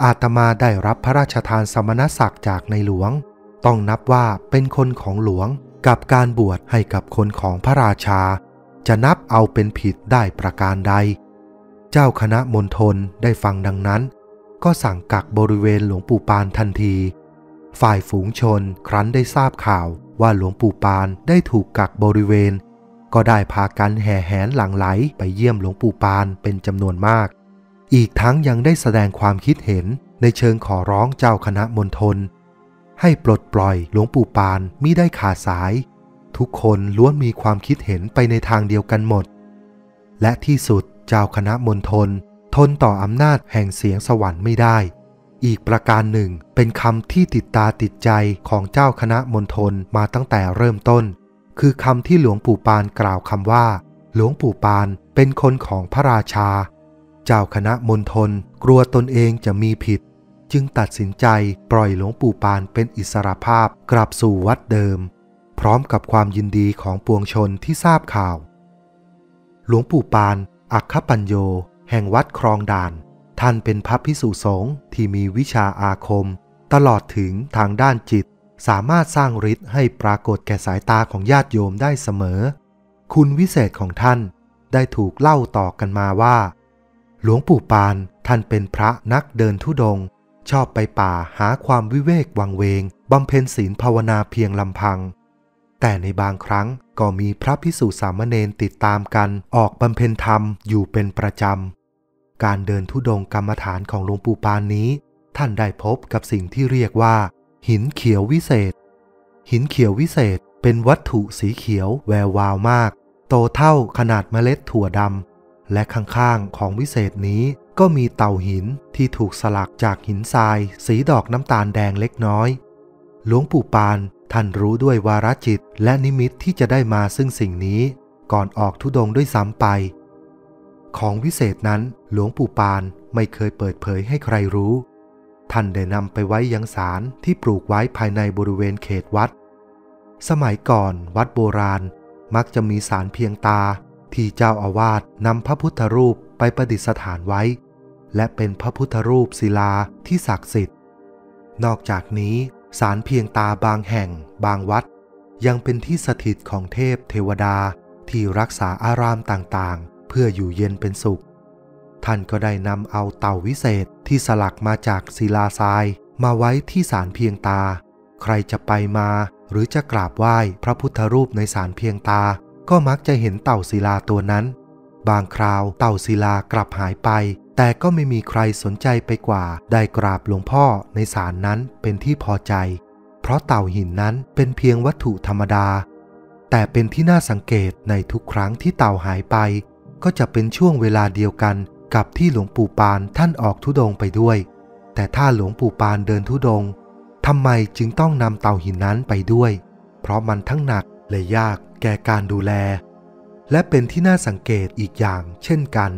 อาตมาได้รับพระราชทานสมณศักดิ์จากในหลวงต้องนับว่าเป็นคนของหลวงกับการบวชให้กับคนของพระราชาจะนับเอาเป็นผิดได้ประการใดเจ้าคณะมณฑลได้ฟังดังนั้นก็สั่งกักบริเวณหลวงปู่ปานทันทีฝ่ายฝูงชนครั้นได้ทราบข่าวว่าหลวงปู่ปานได้ถูกกักบริเวณก็ได้พากันแห่แหนหลั่งไหลไปเยี่ยมหลวงปู่ปานเป็นจำนวนมากอีกทั้งยังได้แสดงความคิดเห็นในเชิงขอร้องเจ้าคณะมณฑลให้ปลดปล่อยหลวงปู่ปานมิได้ขาดสายทุกคนล้วนมีความคิดเห็นไปในทางเดียวกันหมดและที่สุดเจ้าคณะมณฑลทนต่ออำนาจแห่งเสียงสวรรค์ไม่ได้อีกประการหนึ่งเป็นคำที่ติดตาติดใจของเจ้าคณะมณฑลมาตั้งแต่เริ่มต้นคือคำที่หลวงปู่ปานกล่าวคำว่าหลวงปู่ปานเป็นคนของพระราชาเจ้าคณะมณฑลกลัวตนเองจะมีผิดจึงตัดสินใจปล่อยหลวงปู่ปานเป็นอิสรภาพกลับสู่วัดเดิมพร้อมกับความยินดีของปวงชนที่ทราบข่าวหลวงปู่ปานอัคคปัญโยแห่งวัดคลองด่านท่านเป็นพระภิกษุสงฆ์ที่มีวิชาอาคมตลอดถึงทางด้านจิตสามารถสร้างฤทธิ์ให้ปรากฏแก่สายตาของญาติโยมได้เสมอคุณวิเศษของท่านได้ถูกเล่าต่อกันมาว่าหลวงปู่ปานท่านเป็นพระนักเดินธุดงค์ชอบไปป่าหาความวิเวกวังเวงบำเพ็ญศีลภาวนาเพียงลำพังแต่ในบางครั้งก็มีพระภิกษุสามเณรติดตามกันออกบำเพ็ญธรรมอยู่เป็นประจำการเดินธุดงค์กรรมฐานของหลวงปู่ปานนี้ท่านได้พบกับสิ่งที่เรียกว่าหินเขียววิเศษหินเขียววิเศษเป็นวัตถุสีเขียวแวววาวมากโตเท่าขนาดเมล็ดถั่วดำและข้างๆของวิเศษนี้ก็มีเต่าหินที่ถูกสลักจากหินทรายสีดอกน้ำตาลแดงเล็กน้อยหลวงปู่ปานท่านรู้ด้วยวาระจิตและนิมิตที่จะได้มาซึ่งสิ่งนี้ก่อนออกธุดงค์ด้วยซ้ำไปของวิเศษนั้นหลวงปู่ปานไม่เคยเปิดเผยให้ใครรู้ท่านได้นำไปไว้ยังศาลที่ปลูกไว้ภายในบริเวณเขตวัดสมัยก่อนวัดโบราณมักจะมีศาลเพียงตาที่เจ้าอาวาสนำพระพุทธรูปไปประดิษฐานไว้และเป็นพระพุทธรูปศิลาที่ศักดิ์สิทธิ์นอกจากนี้ศาลเพียงตาบางแห่งบางวัดยังเป็นที่สถิตของเทพเทวดาที่รักษาอารามต่างๆเพื่ออยู่เย็นเป็นสุขท่านก็ได้นำเอาเต่าวิเศษที่สลักมาจากศิลาทรายมาไว้ที่ศาลเพียงตาใครจะไปมาหรือจะกราบไหว้พระพุทธรูปในศาลเพียงตาก็มักจะเห็นเต่าศิลาตัวนั้นบางคราวเต่าศิลากลับหายไปแต่ก็ไม่มีใครสนใจไปกว่าได้กราบหลวงพ่อในศาลนั้นเป็นที่พอใจเพราะเต่าหินนั้นเป็นเพียงวัตถุธรรมดาแต่เป็นที่น่าสังเกตในทุกครั้งที่เต่าหายไปก็จะเป็นช่วงเวลาเดียวกันกับที่หลวงปู่ปานท่านออกธุดงค์ไปด้วยแต่ถ้าหลวงปู่ปานเดินธุดงค์ทำไมจึงต้องนำเต่าหินนั้นไปด้วยเพราะมันทั้งหนักและยากแก่การดูแลและเป็นที่น่าสังเกตอีกอย่างเช่นกัน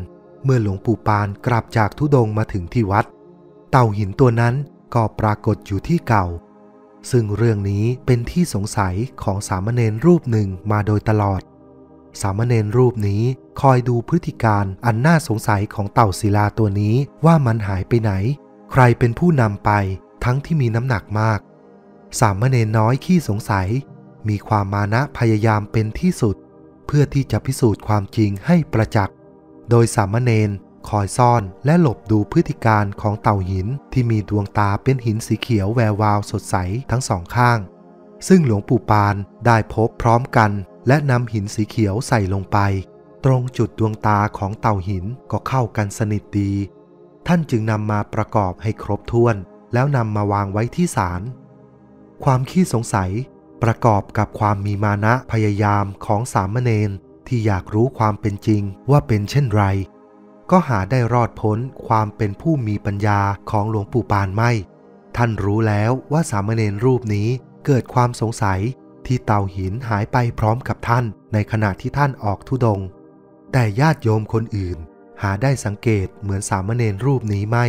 เมื่อหลวงปู่ปานกลับจากธุดงค์มาถึงที่วัดเต่าหินตัวนั้นก็ปรากฏอยู่ที่เก่าซึ่งเรื่องนี้เป็นที่สงสัยของสามเณรรูปหนึ่งมาโดยตลอดสามเณรรูปนี้คอยดูพฤติการอันน่าสงสัยของเต่าศิลาตัวนี้ว่ามันหายไปไหนใครเป็นผู้นำไปทั้งที่มีน้ำหนักมากสามเณรน้อยขี้สงสัย มีความมานะพยายามเป็นที่สุดเพื่อที่จะพิสูจน์ความจริงให้ประจักษ์โดยสามเณรคอยซ่อนและหลบดูพฤติการของเต่าหินที่มีดวงตาเป็นหินสีเขียวแวววาวสดใสทั้งสองข้างซึ่งหลวงปู่ปานได้พบพร้อมกันและนำหินสีเขียวใส่ลงไปตรงจุดดวงตาของเต่าหินก็เข้ากันสนิทดีท่านจึงนำมาประกอบให้ครบถ้วนแล้วนำมาวางไว้ที่ศาลความขี้สงสัยประกอบกับความมีมานะพยายามของสามเณรที่อยากรู้ความเป็นจริงว่าเป็นเช่นไรก็หาได้รอดพ้นความเป็นผู้มีปัญญาของหลวงปู่ปานไม่ท่านรู้แล้วว่าสามเณรรูปนี้เกิดความสงสัยที่เต่าหินหายไปพร้อมกับท่านในขณะที่ท่านออกธุดงค์แต่ญาติโยมคนอื่นหาได้สังเกตเหมือนสามเณรรูปนี้ไม่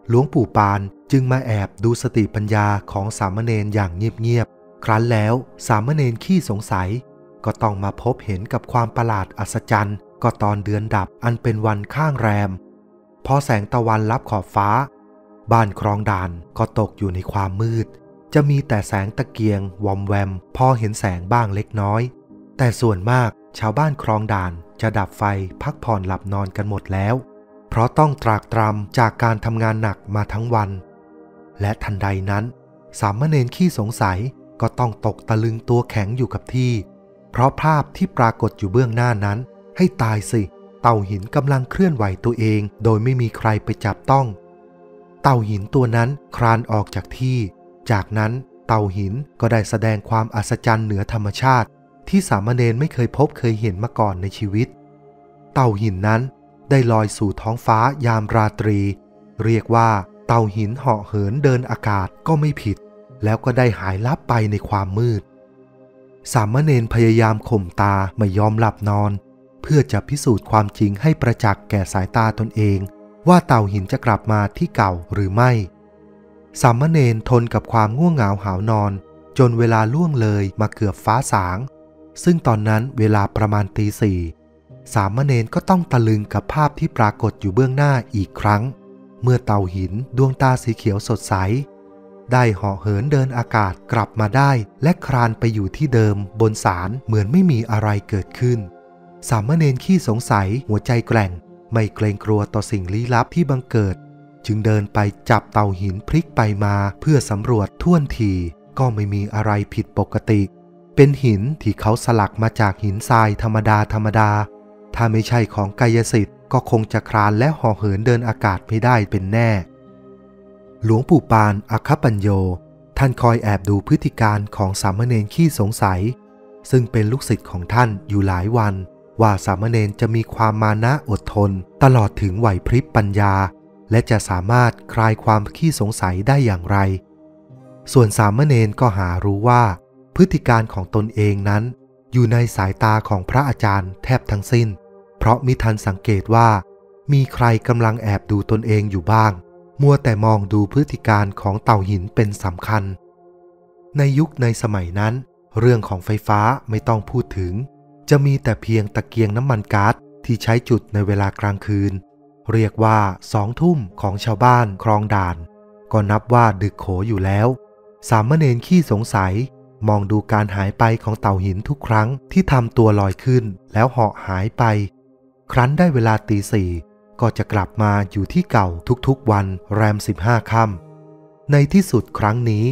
หลวงปู่ปานจึงมาแอบดูสติปัญญาของสามเณรอย่างเงียบๆครั้นแล้วสามเณรขี้สงสัยก็ต้องมาพบเห็นกับความประหลาดอัศจรรย์ก็ตอนเดือนดับอันเป็นวันข้างแรมพอแสงตะวันลับขอบฟ้าบ้านคลองด่านก็ตกอยู่ในความมืดจะมีแต่แสงตะเกียงวอมแวมพอเห็นแสงบ้างเล็กน้อยแต่ส่วนมากชาวบ้านคลองด่านจะดับไฟพักผ่อนหลับนอนกันหมดแล้วเพราะต้องตรากตรำจากการทำงานหนักมาทั้งวันและทันใดนั้นสามเณรขี้สงสัยก็ต้องตกตะลึงตัวแข็งอยู่กับที่เพราะภาพที่ปรากฏอยู่เบื้องหน้านั้นให้ตายสิเต่าหินกำลังเคลื่อนไหวตัวเองโดยไม่มีใครไปจับต้องเต่าหินตัวนั้นคลานออกจากที่จากนั้นเต่าหินก็ได้แสดงความอัศจรรย์เหนือธรรมชาติที่สามเณรไม่เคยพบเคยเห็นมาก่อนในชีวิตเต่าหินนั้นได้ลอยสู่ท้องฟ้ายามราตรีเรียกว่าเต่าหินเหาะเหินเดินอากาศก็ไม่ผิดแล้วก็ได้หายลับไปในความมืดสามเณรพยายามข่มตาไม่ยอมหลับนอนเพื่อจะพิสูจน์ความจริงให้ประจักษ์แก่สายตาตนเองว่าเต่าหินจะกลับมาที่เก่าหรือไม่สามเณรทนกับความง่วงเหงาหาวนอนจนเวลาล่วงเลยมาเกือบฟ้าสางซึ่งตอนนั้นเวลาประมาณตี 4สามเณรก็ต้องตะลึงกับภาพที่ปรากฏอยู่เบื้องหน้าอีกครั้งเมื่อเต่าหินดวงตาสีเขียวสดใสได้เหาะเหินเดินอากาศกลับมาได้และคลานไปอยู่ที่เดิมบนศาลเหมือนไม่มีอะไรเกิดขึ้นสามเณรขี้สงสัยหัวใจแกร่งไม่เกรงกลัวต่อสิ่งลี้ลับที่บังเกิดจึงเดินไปจับเต่าหินพลิกไปมาเพื่อสำรวจท่วนทีก็ไม่มีอะไรผิดปกติเป็นหินที่เขาสลักมาจากหินทรายธรรมดาถ้าไม่ใช่ของกายสิทธิ์ก็คงจะคลานและห่อเหินเดินอากาศไม่ได้เป็นแน่หลวงปู่ปานอัคคปัญโยท่านคอยแอบดูพฤติการของสามเณรขี้สงสัยซึ่งเป็นลูกศิษย์ของท่านอยู่หลายวันว่าสามเณรจะมีความมานะอดทนตลอดถึงไหวพริบปัญญาและจะสามารถคลายความขี้สงสัยได้อย่างไรส่วนสามเณรก็หารู้ว่าพฤติการของตนเองนั้นอยู่ในสายตาของพระอาจารย์แทบทั้งสิ้นเพราะมิทันสังเกตว่ามีใครกำลังแอบดูตนเองอยู่บ้างมัวแต่มองดูพฤติการของเต่าหินเป็นสำคัญในยุคในสมัยนั้นเรื่องของไฟฟ้าไม่ต้องพูดถึงจะมีแต่เพียงตะเกียงน้ำมันก๊าซที่ใช้จุดในเวลากลางคืนเรียกว่า2 ทุ่มของชาวบ้านคลองด่านก็นับว่าดึกโขอยู่แล้วสามเณรขี้สงสัยมองดูการหายไปของเต่าหินทุกครั้งที่ทำตัวลอยขึ้นแล้วเหาะหายไปครั้นได้เวลาตี 4ก็จะกลับมาอยู่ที่เก่าทุกๆวันแรม 15 ค่ำในที่สุดครั้งนี้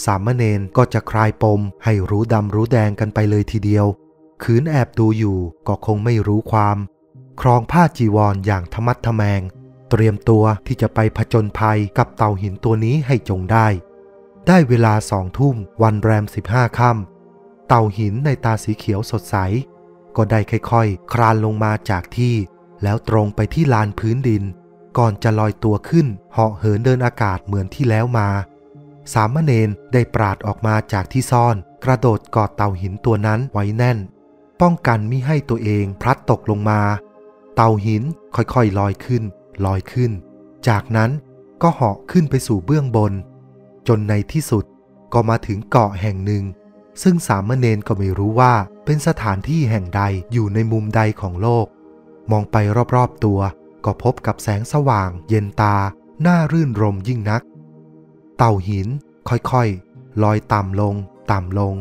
สามเณรก็จะคลายปมให้รู้ดำรู้แดงกันไปเลยทีเดียวขืนแอบดูอยู่ก็คงไม่รู้ความครองผ้าจีวร อย่างทะมัดทะแมงเตรียมตัวที่จะไปผจญภัยกับเต่าหินตัวนี้ให้จงได้เวลา2 ทุ่มวันแรม 15 ค่ำเต่าหินในตาสีเขียวสดใสก็ได้ค่อยๆคลานลงมาจากที่แล้วตรงไปที่ลานพื้นดินก่อนจะลอยตัวขึ้นเหาะเหินเดินอากาศเหมือนที่แล้วมาสามเณรได้ปราดออกมาจากที่ซ่อนกระโดดกอดเต่าหินตัวนั้นไว้แน่นป้องกันมิให้ตัวเองพลัดตกลงมาเต่าหินค่อยๆลอยขึ้นจากนั้นก็เหาะขึ้นไปสู่เบื้องบนจนในที่สุดก็มาถึงเกาะแห่งหนึ่งซึ่งสามเณรก็ไม่รู้ว่าเป็นสถานที่แห่งใดอยู่ในมุมใดของโลกมองไปรอบๆตัวก็พบกับแสงสว่างเย็นตาน่ารื่นรมยิ่งนักเต่าหินค่อยๆลอยต่ำลง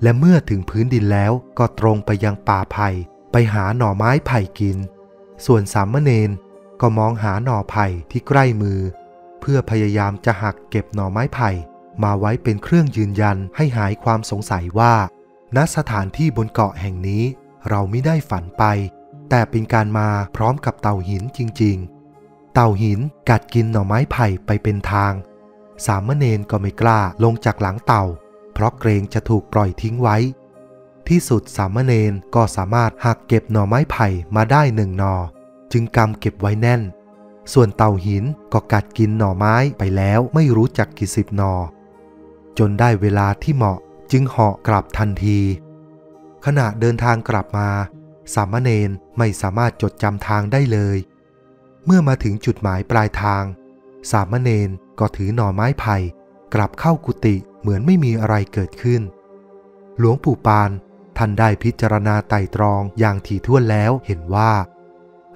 และเมื่อถึงพื้นดินแล้วก็ตรงไปยังป่าไผ่ไปหาหน่อไม้ไผ่กินส่วนสามเณรก็มองหาหน่อไผ่ที่ใกล้มือเพื่อพยายามจะหักเก็บหน่อไม้ไผ่มาไว้เป็นเครื่องยืนยันให้หายความสงสัยว่าณสถานที่บนเกาะแห่งนี้เราไม่ได้ฝันไปแต่เป็นการมาพร้อมกับเต่าหินจริงๆเต่าหินกัดกินหน่อไม้ไผ่ไปเป็นทางสามเณรก็ไม่กล้าลงจากหลังเต่าเพราะเกรงจะถูกปล่อยทิ้งไว้ที่สุดสามเณรก็สามารถหักเก็บหน่อไม้ไผ่มาได้1 หน่อจึงกำเก็บไว้แน่นส่วนเต่าหินก็กัดกินหน่อไม้ไปแล้วไม่รู้จักกี่10 หน่อจนได้เวลาที่เหมาะจึงเหาะกลับทันทีขณะเดินทางกลับมาสามเณรไม่สามารถจดจำทางได้เลยเมื่อมาถึงจุดหมายปลายทางสามเณรก็ถือหน่อไม้ไผ่กลับเข้ากุฏิเหมือนไม่มีอะไรเกิดขึ้นหลวงปู่ปานท่านได้พิจารณาไตร่ตรองอย่างถี่ถ้วนแล้วเห็นว่า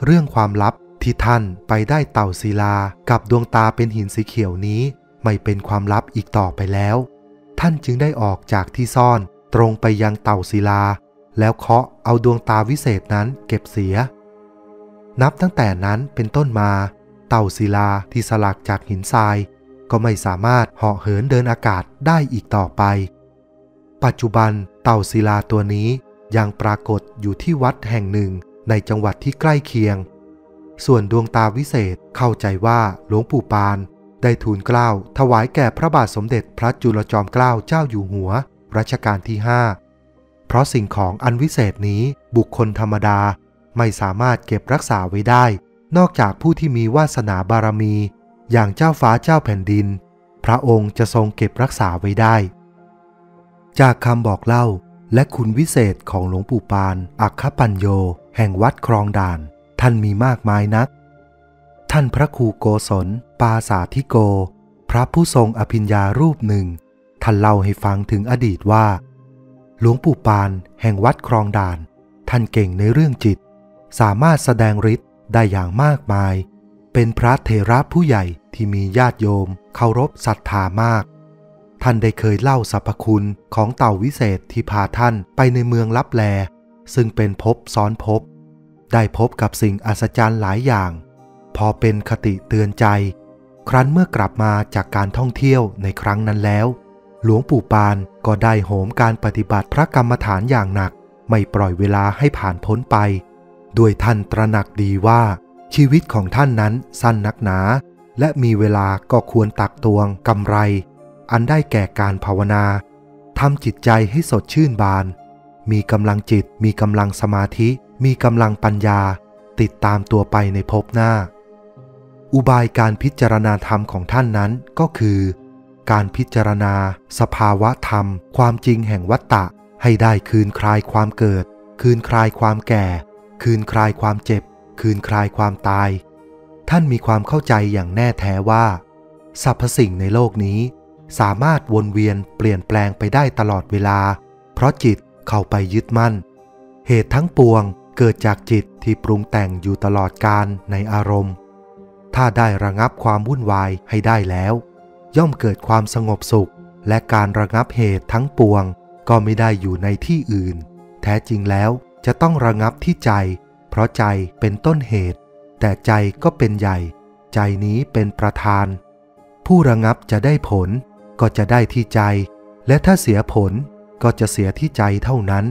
เรื่องความลับที่ท่านไปได้เต่าศิลากับดวงตาเป็นหินสีเขียวนี้ไม่เป็นความลับอีกต่อไปแล้วท่านจึงได้ออกจากที่ซ่อนตรงไปยังเต่าศิลาแล้วเคาะเอาดวงตาวิเศษนั้นเก็บเสียนับตั้งแต่นั้นเป็นต้นมาเต่าศิลาที่สลักจากหินทรายก็ไม่สามารถเหาะเหินเดินอากาศได้อีกต่อไปปัจจุบันเต่าศิลาตัวนี้ยังปรากฏอยู่ที่วัดแห่งหนึ่งในจังหวัดที่ใกล้เคียงส่วนดวงตาวิเศษเข้าใจว่าหลวงปู่ปานได้ทูลเกล้าถวายแก่พระบาทสมเด็จพระจุลจอมเกล้าเจ้าอยู่หัวรัชกาลที่5เพราะสิ่งของอันวิเศษนี้บุคคลธรรมดาไม่สามารถเก็บรักษาไว้ได้นอกจากผู้ที่มีวาสนาบารมีอย่างเจ้าฟ้าเจ้าแผ่นดินพระองค์จะทรงเก็บรักษาไว้ได้จากคำบอกเล่าและคุณวิเศษของหลวงปู่ปานอัคคปัญโยแห่งวัดคลองด่านท่านมีมากมายนักท่านพระครูโกศลปาสาธิโกพระผู้ทรงอภิญญารูปหนึ่งท่านเล่าให้ฟังถึงอดีตว่าหลวงปู่ปานแห่งวัดคลองด่านท่านเก่งในเรื่องจิตสามารถแสดงฤทธิ์ได้อย่างมากมายเป็นพระเถระผู้ใหญ่ที่มีญาติโยมเคารพศรัทธามากท่านได้เคยเล่าสรรพคุณของเต่าวิเศษที่พาท่านไปในเมืองลับแลซึ่งเป็นภพซ้อนภพได้พบกับสิ่งอัศจรรย์หลายอย่างพอเป็นคติเตือนใจครั้นเมื่อกลับมาจากการท่องเที่ยวในครั้งนั้นแล้วหลวงปู่ปานก็ได้โหมการปฏิบัติพระกรรมฐานอย่างหนักไม่ปล่อยเวลาให้ผ่านพ้นไปด้วยท่านตระหนักดีว่าชีวิตของท่านนั้นสั้นนักหนาและมีเวลาก็ควรตักตวงกำไรอันได้แก่การภาวนาทำจิตใจให้สดชื่นบานมีกำลังจิตมีกำลังสมาธิมีกำลังปัญญาติดตามตัวไปในภพหน้าอุบายการพิจารณาธรรมของท่านนั้นก็คือการพิจารณาสภาวะธรรมความจริงแห่งวัฏฏะให้ได้คืนคลายความเกิดคืนคลายความแก่คืนคลายความเจ็บคืนคลายความตายท่านมีความเข้าใจอย่างแน่แท้ว่าสรรพสิ่งในโลกนี้สามารถวนเวียนเปลี่ยนแปลงไปได้ตลอดเวลาเพราะจิตเข้าไปยึดมั่นเหตุทั้งปวงเกิดจากจิตที่ปรุงแต่งอยู่ตลอดกาลในอารมณ์ถ้าได้ระงับความวุ่นวายให้ได้แล้วย่อมเกิดความสงบสุขและการระงับเหตุทั้งปวงก็ไม่ได้อยู่ในที่อื่นแท้จริงแล้วจะต้องระงับที่ใจเพราะใจเป็นต้นเหตุแต่ใจก็เป็นใหญ่ใจนี้เป็นประธานผู้ระงับจะได้ผลก็จะได้ที่ใจและถ้าเสียผลก็จะเสียที่ใจเท่านั้น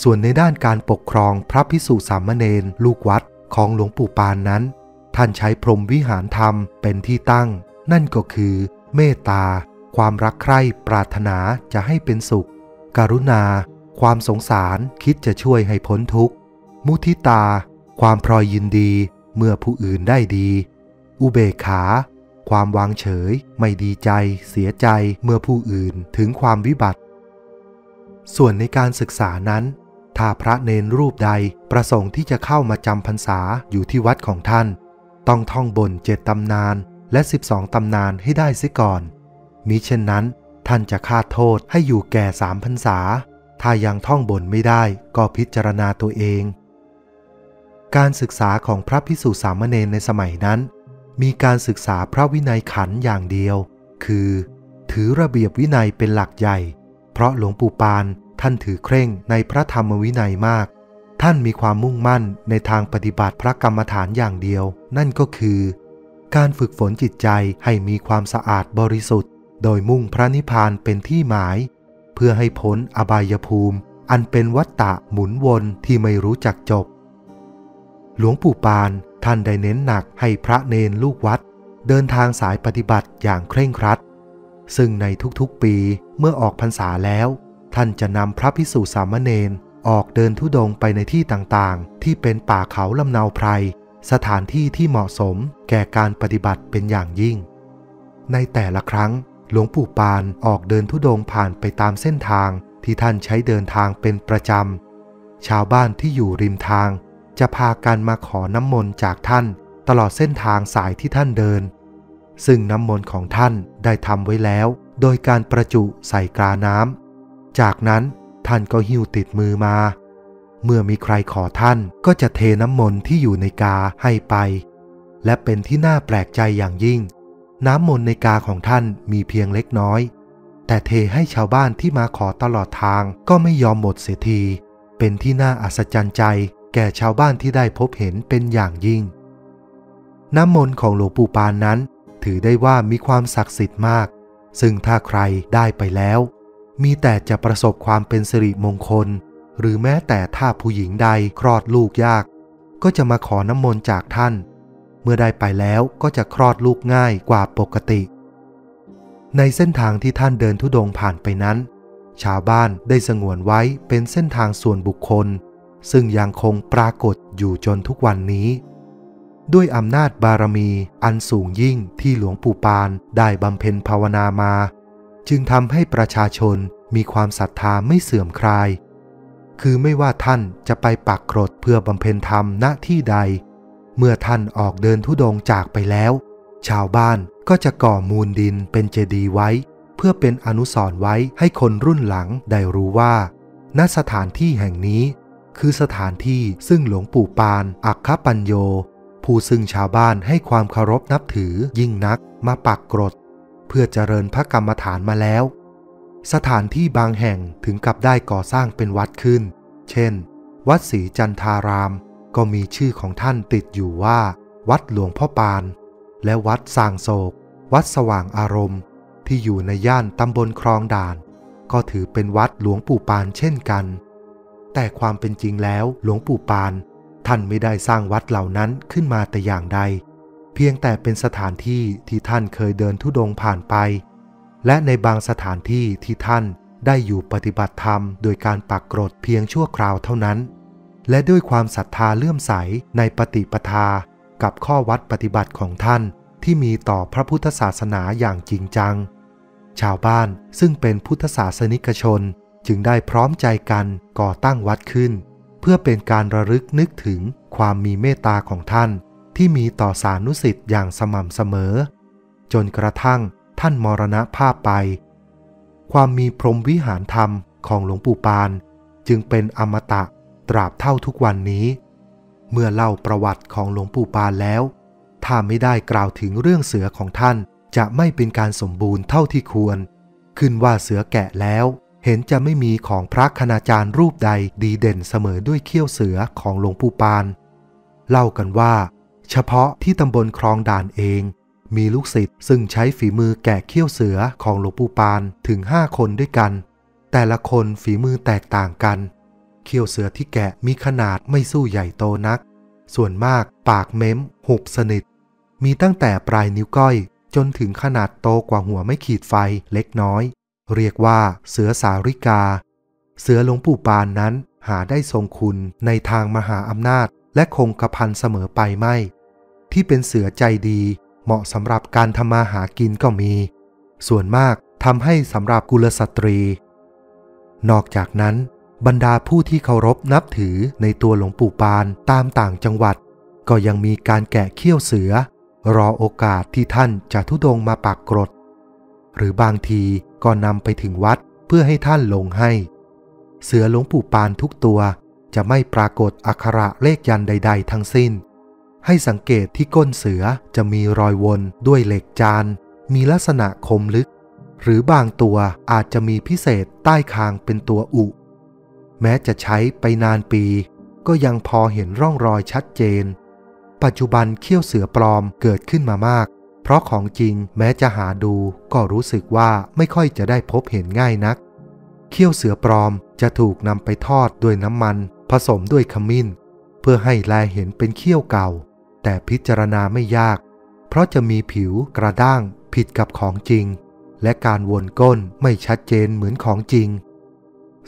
ส่วนในด้านการปกครองพระภิกษุสามเณรลูกวัดของหลวงปู่ปานนั้นท่านใช้พรหมวิหารธรรมเป็นที่ตั้งนั่นก็คือเมตตาความรักใคร่ปรารถนาจะให้เป็นสุขกรุณาความสงสารคิดจะช่วยให้พ้นทุกข์มุทิตาความพลอยยินดีเมื่อผู้อื่นได้ดีอุเบกขาความวางเฉยไม่ดีใจเสียใจเมื่อผู้อื่นถึงความวิบัติส่วนในการศึกษานั้นถ้าพระเณรรูปใดประสงค์ที่จะเข้ามาจำพรรษาอยู่ที่วัดของท่านต้องท่องบน7 ตำนานและ12 ตำนานให้ได้เสียก่อนมิเช่นนั้นท่านจะคาดโทษให้อยู่แก่3 พรรษาถ้ายังท่องบนไม่ได้ก็พิจารณาตัวเองการศึกษาของพระภิกษุสามเณรในสมัยนั้นมีการศึกษาพระวินัยขันธ์อย่างเดียวคือถือระเบียบวินัยเป็นหลักใหญ่ เพราะหลวงปู่ปานท่านถือเคร่งในพระธรรมวินัยมากท่านมีความมุ่งมั่นในทางปฏิบัติพระกรรมฐานอย่างเดียวนั่นก็คือการฝึกฝนจิตใจให้มีความสะอาดบริสุทธิ์โดยมุ่งพระนิพพานเป็นที่หมายเพื่อให้พ้นอบายภูมิอันเป็นวัฏฏะหมุนวนที่ไม่รู้จักจบหลวงปู่ปานท่านได้เน้นหนักให้พระเนรลูกวัดเดินทางสายปฏิบัติอย่างเคร่งครัดซึ่งในทุกๆปีเมื่อออกพรรษาแล้วท่านจะนำพระภิกษุสามเณรออกเดินธุดงค์ไปในที่ต่างๆที่เป็นป่าเขาลำเนาไพรสถานที่ที่เหมาะสมแก่การปฏิบัติเป็นอย่างยิ่งในแต่ละครั้งหลวงปู่ปานออกเดินธุดงค์ผ่านไปตามเส้นทางที่ท่านใช้เดินทางเป็นประจำชาวบ้านที่อยู่ริมทางจะพากันมาขอน้ำมนต์จากท่านตลอดเส้นทางสายที่ท่านเดินซึ่งน้ำมนต์ของท่านได้ทำไว้แล้วโดยการประจุใส่กาน้ำจากนั้นท่านก็หิ้วติดมือมาเมื่อมีใครขอท่านก็จะเทน้ำมนต์ที่อยู่ในกาให้ไปและเป็นที่น่าแปลกใจอย่างยิ่งน้ำมนต์ในกาของท่านมีเพียงเล็กน้อยแต่เทให้ชาวบ้านที่มาขอตลอดทางก็ไม่ยอมหมดเสียทีเป็นที่น่าอัศจรรย์ใจแก่ชาวบ้านที่ได้พบเห็นเป็นอย่างยิ่งน้ำมนต์ของหลวงปู่ปานนั้นถือได้ว่ามีความศักดิ์สิทธิ์มากซึ่งถ้าใครได้ไปแล้วมีแต่จะประสบความเป็นสิริมงคลหรือแม้แต่ถ้าผู้หญิงใดคลอดลูกยากก็จะมาขอน้ำมนต์จากท่านเมื่อได้ไปแล้วก็จะคลอดลูกง่ายกว่าปกติในเส้นทางที่ท่านเดินธุดงค์ผ่านไปนั้นชาวบ้านได้สงวนไว้เป็นเส้นทางส่วนบุคคลซึ่งยังคงปรากฏอยู่จนทุกวันนี้ด้วยอำนาจบารมีอันสูงยิ่งที่หลวงปู่ปานได้บำเพ็ญภาวนามาจึงทำให้ประชาชนมีความศรัทธาไม่เสื่อมคลายคือไม่ว่าท่านจะไปปักกรดเพื่อบำเพ็ญธรรมณที่ใดเมื่อท่านออกเดินธุดงค์จากไปแล้วชาวบ้านก็จะก่อมูลดินเป็นเจดีย์ไว้เพื่อเป็นอนุสรณ์ไว้ให้คนรุ่นหลังได้รู้ว่าณสถานที่แห่งนี้คือสถานที่ซึ่งหลวงปู่ปานอัคคปัญโยผู้ซึ่งชาวบ้านให้ความเคารพนับถือยิ่งนักมาปักกรดเพื่อเจริญพระกรรมฐานมาแล้วสถานที่บางแห่งถึงกับได้ก่อสร้างเป็นวัดขึ้นเช่นวัดศรีจันทารามก็มีชื่อของท่านติดอยู่ว่าวัดหลวงพ่อปานและวัดสางโศกวัดสว่างอารมณ์ที่อยู่ในย่านตำบลคลองด่านก็ถือเป็นวัดหลวงปู่ปานเช่นกันแต่ความเป็นจริงแล้วหลวงปู่ปานท่านไม่ได้สร้างวัดเหล่านั้นขึ้นมาแต่อย่างใดเพียงแต่เป็นสถานที่ที่ท่านเคยเดินธุดงค์ผ่านไปและในบางสถานที่ที่ท่านได้อยู่ปฏิบัติธรรมโดยการปักกรดเพียงชั่วคราวเท่านั้นและด้วยความศรัทธาเลื่อมใสในปฏิปทากับข้อวัดปฏิบัติของท่านที่มีต่อพระพุทธศาสนาอย่างจริงจังชาวบ้านซึ่งเป็นพุทธศาสนิกชนจึงได้พร้อมใจกันก่อตั้งวัดขึ้นเพื่อเป็นการระลึกนึกถึงความมีเมตตาของท่านที่มีต่อสานุศิษย์อย่างสม่ำเสมอจนกระทั่งท่านมรณภาพไปความมีพรหมวิหารธรรมของหลวงปู่ปานจึงเป็นอมตะตราบเท่าทุกวันนี้เมื่อเล่าประวัติของหลวงปู่ปานแล้วถ้าไม่ได้กล่าวถึงเรื่องเสือของท่านจะไม่เป็นการสมบูรณ์เท่าที่ควรขึ้นว่าเสือแกะแล้วเห็นจะไม่มีของพระคณาจารย์รูปใดดีเด่นเสมอด้วยเขี้ยวเสือของหลวงปู่ปานเล่ากันว่าเฉพาะที่ตำบลคลองด่านเองมีลูกศิษย์ซึ่งใช้ฝีมือแกะเขี้ยวเสือของหลวงปู่ปานถึง5 คนด้วยกันแต่ละคนฝีมือแตกต่างกันเขี้ยวเสือที่แกะมีขนาดไม่สู้ใหญ่โตนักส่วนมากปากเม้มหุบสนิทมีตั้งแต่ปลายนิ้วก้อยจนถึงขนาดโตกว่าหัวไม่ขีดไฟเล็กน้อยเรียกว่าเสือสาริกาเสือหลวงปู่ปานนั้นหาได้ทรงคุณในทางมหาอำนาจและคงกระพันเสมอไปไม่ที่เป็นเสือใจดีเหมาะสำหรับการทำมาหากินก็มีส่วนมากทำให้สำหรับกุลสตรีนอกจากนั้นบรรดาผู้ที่เคารพนับถือในตัวหลวงปู่ปานตามต่างจังหวัดก็ยังมีการแกะเขี้ยวเสือรอโอกาสที่ท่านจะธุดงค์มาปักกรดหรือบางทีก็นำไปถึงวัดเพื่อให้ท่านลงให้เสือหลวงปู่ปานทุกตัวจะไม่ปรากฏอักขระเลขยันต์ใดๆทั้งสิ้นให้สังเกตที่ก้นเสือจะมีรอยวนด้วยเหล็กจานมีลักษณะคมลึก หรือบางตัวอาจจะมีพิเศษใต้คางเป็นตัวอุแม้จะใช้ไปนานปีก็ยังพอเห็นร่องรอยชัดเจนปัจจุบันเขี้ยวเสือปลอมเกิดขึ้นมามากเพราะของจริงแม้จะหาดูก็รู้สึกว่าไม่ค่อยจะได้พบเห็นง่ายนักเขี้ยวเสือปลอมจะถูกนำไปทอดด้วยน้ำมันผสมด้วยขมิ้นเพื่อให้แลเห็นเป็นเขี้ยวเก่าแต่พิจารณาไม่ยากเพราะจะมีผิวกระด้างผิดกับของจริงและการวนก้นไม่ชัดเจนเหมือนของจริง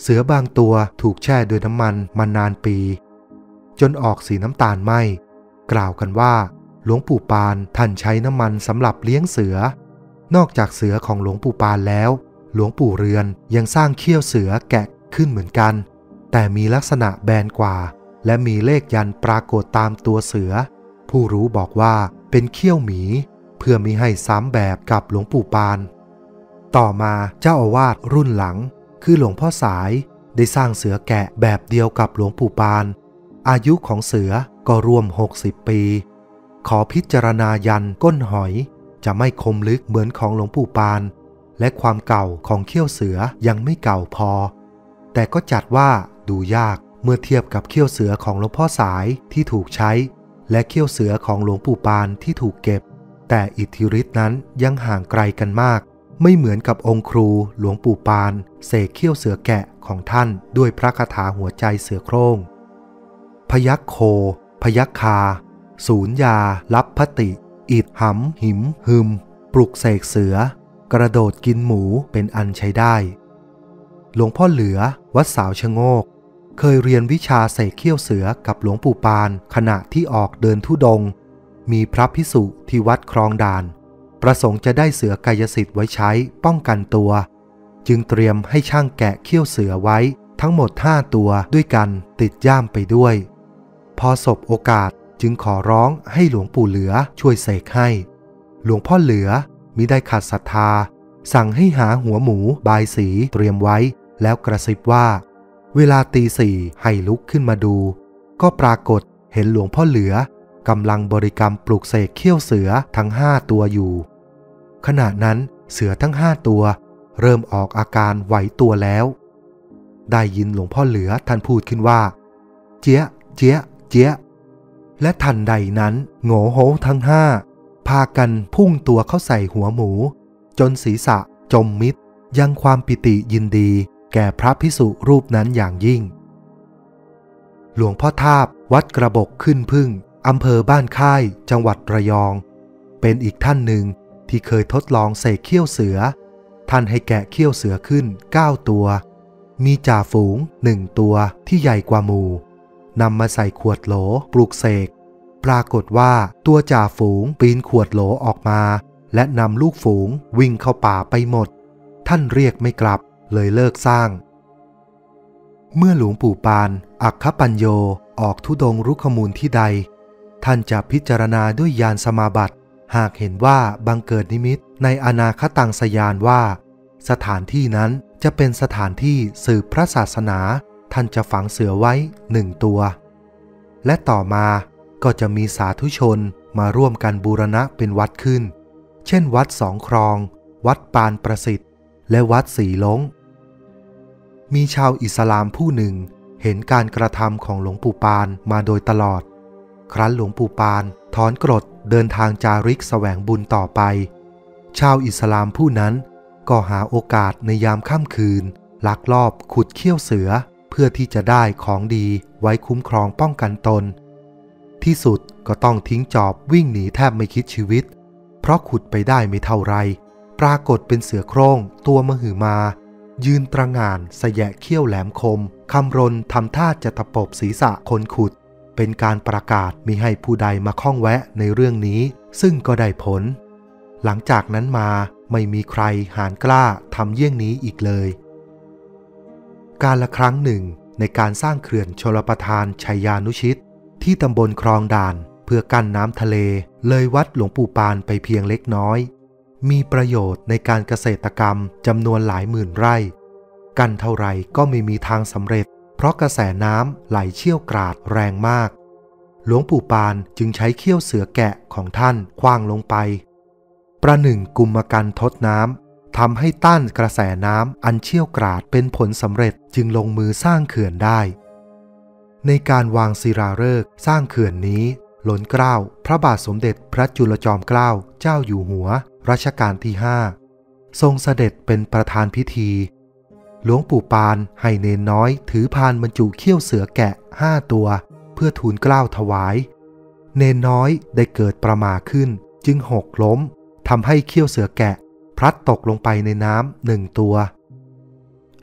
เสือบางตัวถูกแช่ด้วยน้ำมันมานานปีจนออกสีน้ำตาลไหม้กล่าวกันว่าหลวงปู่ปานท่านใช้น้ำมันสำหรับเลี้ยงเสือนอกจากเสือของหลวงปู่ปานแล้วหลวงปู่เรือนยังสร้างเขี้ยวเสือแกะขึ้นเหมือนกันแต่มีลักษณะแบนกว่าและมีเลขยันต์ปรากฏตามตัวเสือผู้รู้บอกว่าเป็นเขี้ยวหมีเพื่อมิให้ซ้ำแบบกับหลวงปู่ปานต่อมาเจ้าอาวาสรุ่นหลังคือหลวงพ่อสายได้สร้างเสือแกะแบบเดียวกับหลวงปู่ปานอายุของเสือก็รวม60 ปีขอพิจารณายันก้นหอยจะไม่คมลึกเหมือนของหลวงปู่ปานและความเก่าของเขี้ยวเสือยังไม่เก่าพอแต่ก็จัดว่าดูยากเมื่อเทียบกับเขี้ยวเสือของหลวงพ่อสายที่ถูกใช้และเขี้ยวเสือของหลวงปู่ปานที่ถูกเก็บแต่อิทธิฤทธิ์นั้นยังห่างไกลกันมากไม่เหมือนกับองค์ครูหลวงปู่ปานเสกเขี้ยวเสือแกะของท่านด้วยพระคาถาหัวใจเสือโคร่งพยัคโคพยัคคาสูญยาลับพติอิดหำหิมหึมปลุกเสกเสือกระโดดกินหมูเป็นอันใช้ได้หลวงพ่อเหลือวัดสาวชะโงกเคยเรียนวิชาเสกเขี้ยวเสือกับหลวงปู่ปานขณะที่ออกเดินธุดงค์มีพระภิกษุที่วัดคลองด่านประสงค์จะได้เสือกายสิทธิ์ไว้ใช้ป้องกันตัวจึงเตรียมให้ช่างแกะเขี้ยวเสือไว้ทั้งหมด5 ตัวด้วยกันติดย่ามไปด้วยพอสบโอกาสจึงขอร้องให้หลวงปู่เหลือช่วยเสกให้หลวงพ่อเหลือมิได้ขัดศรัทธาสั่งให้หาหัวหมูบายสีเตรียมไว้แล้วกระซิบว่าเวลาตี 4ให้ลุกขึ้นมาดูก็ปรากฏเห็นหลวงพ่อเหลือกำลังบริกรรมปลุกเสกเขี้ยวเสือทั้ง5 ตัวอยู่ขณะนั้นเสือทั้ง5 ตัวเริ่มออกอาการไหวตัวแล้วได้ยินหลวงพ่อเหลือท่านพูดขึ้นว่าเจี๊ยเจี๊ยเจี๊ยและทันใดนั้นโง่โหทั้ง5พากันพุ่งตัวเข้าใส่หัวหมูจนศีรษะจมมิดยังความปิติยินดีแก่พระภิกษุรูปนั้นอย่างยิ่งหลวงพ่อทาบวัดกระบอกขึ้นพึ่งอำเภอบ้านค่ายจังหวัดระยองเป็นอีกท่านหนึ่งที่เคยทดลองเสกเขี้ยวเสือท่านให้แกะเขี้ยวเสือขึ้น9 ตัวมีจ่าฝูง1 ตัวที่ใหญ่กว่าหมู่นำมาใส่ขวดโหลปลุกเสกปรากฏว่าตัวจ่าฝูงปีนขวดโหลออกมาและนำลูกฝูงวิ่งเข้าป่าไปหมดท่านเรียกไม่กลับเลยเลิกสร้างเมื่อหลวงปู่ปานอัคคปัญโยออกธุดงค์รุกขมูลที่ใดท่านจะพิจารณาด้วยญาณสมาบัติหากเห็นว่าบังเกิดนิมิตในอนาคตังสยานว่าสถานที่นั้นจะเป็นสถานที่สืบพระศาสนาท่านจะฝังเสือไว้1 ตัวและต่อมาก็จะมีสาธุชนมาร่วมกันบูรณะเป็นวัดขึ้นเช่นวัดสองครองวัดปานประสิทธิ์และวัดสีลงมีชาวอิสลามผู้หนึ่งเห็นการกระทำของหลวงปู่ปานมาโดยตลอดครั้นหลวงปู่ปานถอนกรดเดินทางจาริกแสวงบุญต่อไปชาวอิสลามผู้นั้นก็หาโอกาสในยามค่ำคืนลักลอบขุดเขี้ยวเสือเพื่อที่จะได้ของดีไว้คุ้มครองป้องกันตนที่สุดก็ต้องทิ้งจอบวิ่งหนีแทบไม่คิดชีวิตเพราะขุดไปได้ไม่เท่าไรปรากฏเป็นเสือโคร่งตัวมหึมายืนตระหง่านแสยะเขี้ยวแหลมคมคำรนทำท่าจะตะปบศีรษะคนขุดเป็นการประกาศมิให้ผู้ใดมาข้องแวะในเรื่องนี้ซึ่งก็ได้ผลหลังจากนั้นมาไม่มีใครหาญกล้าทำเยี่ยงนี้อีกเลยกาลครั้งหนึ่งในการสร้างเขื่อนชลประทานชัยยานุชิตที่ตำบลคลองด่านเพื่อกั้นน้ำทะเลเลยวัดหลวงปู่ปานไปเพียงเล็กน้อยมีประโยชน์ในการเกษตรกรรมจำนวนหลายหมื่นไร่กั้นเท่าไรก็ไม่มีทางสำเร็จเพราะกระแสน้ำไหลเชี่ยวกราดแรงมากหลวงปู่ปานจึงใช้เขี้ยวเสือแกะของท่านขว้างลงไปประหนึ่งกุมกันทดน้ำ ทำให้ต้านกระแสน้ำอันเชี่ยวกราดเป็นผลสำเร็จจึงลงมือสร้างเขื่อนได้ในการวางศิลาฤกษ์สร้างเขื่อนนี้ล้นเกล้าพระบาทสมเด็จพระจุลจอมเกล้าเจ้าอยู่หัวรัชกาลที่5ทรงเสด็จเป็นประธานพิธีหลวงปู่ปานให้เนนน้อยถือพานบรรจุเขี้ยวเสือแกะ5ตัวเพื่อทูลเกล้าถวายเนนน้อยได้เกิดประมาทขึ้นจึงหกล้มทำให้เขี้ยวเสือแกะพลัดตกลงไปในน้ำ1ตัว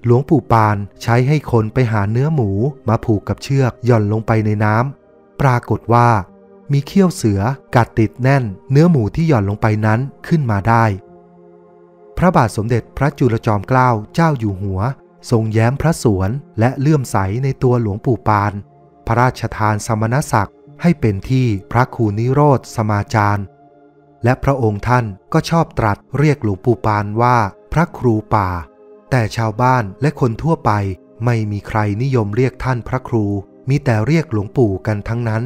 หลวงปู่ปานใช้ให้คนไปหาเนื้อหมูมาผูกกับเชือกหย่อนลงไปในน้ำปรากฏว่ามีเขี้ยวเสือกัดติดแน่นเนื้อหมูที่หย่อนลงไปนั้นขึ้นมาได้พระบาทสมเด็จพระจุลจอมเกล้าเจ้าอยู่หัวทรงแย้มพระสวนและเลื่อมใสในตัวหลวงปู่ปานพระราชทานสมณศักดิ์ให้เป็นที่พระครูนิโรธสมาจารย์และพระองค์ท่านก็ชอบตรัสเรียกหลวงปู่ปานว่าพระครูป่าแต่ชาวบ้านและคนทั่วไปไม่มีใครนิยมเรียกท่านพระครูมีแต่เรียกหลวงปู่กันทั้งนั้น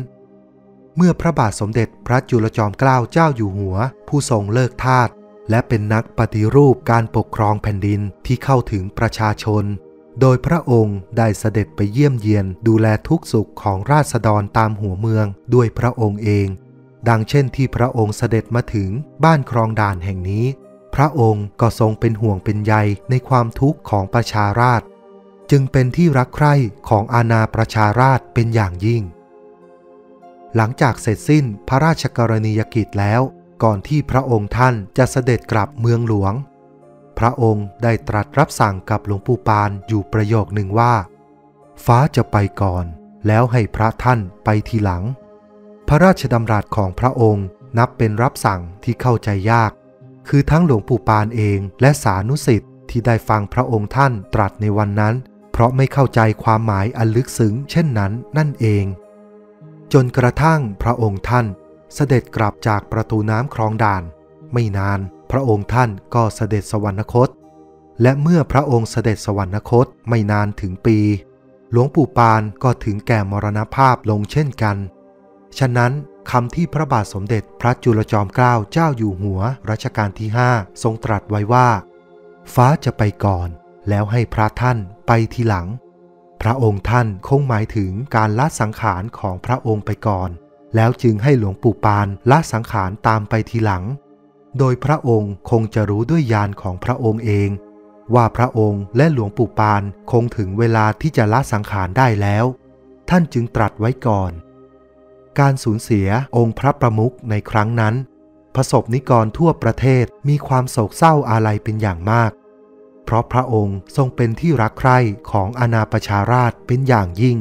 เมื่อพระบาทสมเด็จพระจุลจอมเกล้าเจ้าอยู่หัวผู้ทรงเลิกทาสและเป็นนักปฏิรูปการปกครองแผ่นดินที่เข้าถึงประชาชนโดยพระองค์ได้เสด็จไปเยี่ยมเยียนดูแลทุกสุขของราษฎรตามหัวเมืองด้วยพระองค์เองดังเช่นที่พระองค์เสด็จมาถึงบ้านคลองด่านแห่งนี้พระองค์ก็ทรงเป็นห่วงเป็นใยในความทุกข์ของประชาราษฎร์จึงเป็นที่รักใคร่ของอาณาประชาราษฎร์เป็นอย่างยิ่งหลังจากเสร็จสิ้นพระราชกรณียกิจแล้วก่อนที่พระองค์ท่านจะเสด็จกลับเมืองหลวงพระองค์ได้ตรัสรับสั่งกับหลวงปู่ปานอยู่ประโยคหนึ่งว่าฟ้าจะไปก่อนแล้วให้พระท่านไปทีหลังพระราชดำรัสของพระองค์นับเป็นรับสั่งที่เข้าใจยากคือทั้งหลวงปู่ปานเองและสานุศิษย์ที่ได้ฟังพระองค์ท่านตรัสในวันนั้นเพราะไม่เข้าใจความหมายอันลึกซึ้งเช่นนั้นนั่นเองจนกระทั่งพระองค์ท่านเสด็จกลับจากประตูน้ำคลองด่านไม่นานพระองค์ท่านก็เสด็จสวรรคตและเมื่อพระองค์เสด็จสวรรคตไม่นานถึงปีหลวงปู่ปานก็ถึงแก่มรณภาพลงเช่นกันฉะนั้นคำที่พระบาทสมเด็จพระจุลจอมเกล้าเจ้าอยู่หัวรัชกาลที่5ทรงตรัสไว้ว่าฟ้าจะไปก่อนแล้วให้พระท่านไปทีหลังพระองค์ท่านคงหมายถึงการละสังขารของพระองค์ไปก่อนแล้วจึงให้หลวงปู่ปานละสังขารตามไปทีหลังโดยพระองค์คงจะรู้ด้วยญาณของพระองค์เองว่าพระองค์และหลวงปู่ปานคงถึงเวลาที่จะละสังขารได้แล้วท่านจึงตรัสไว้ก่อนการสูญเสียองค์พระประมุขในครั้งนั้นประสบนิกรทั่วประเทศมีความโศกเศร้าอาลัยเป็นอย่างมากเพราะพระองค์ทรงเป็นที่รักใคร่ของอาณาประชาราษฎร์เป็นอย่างยิ่ง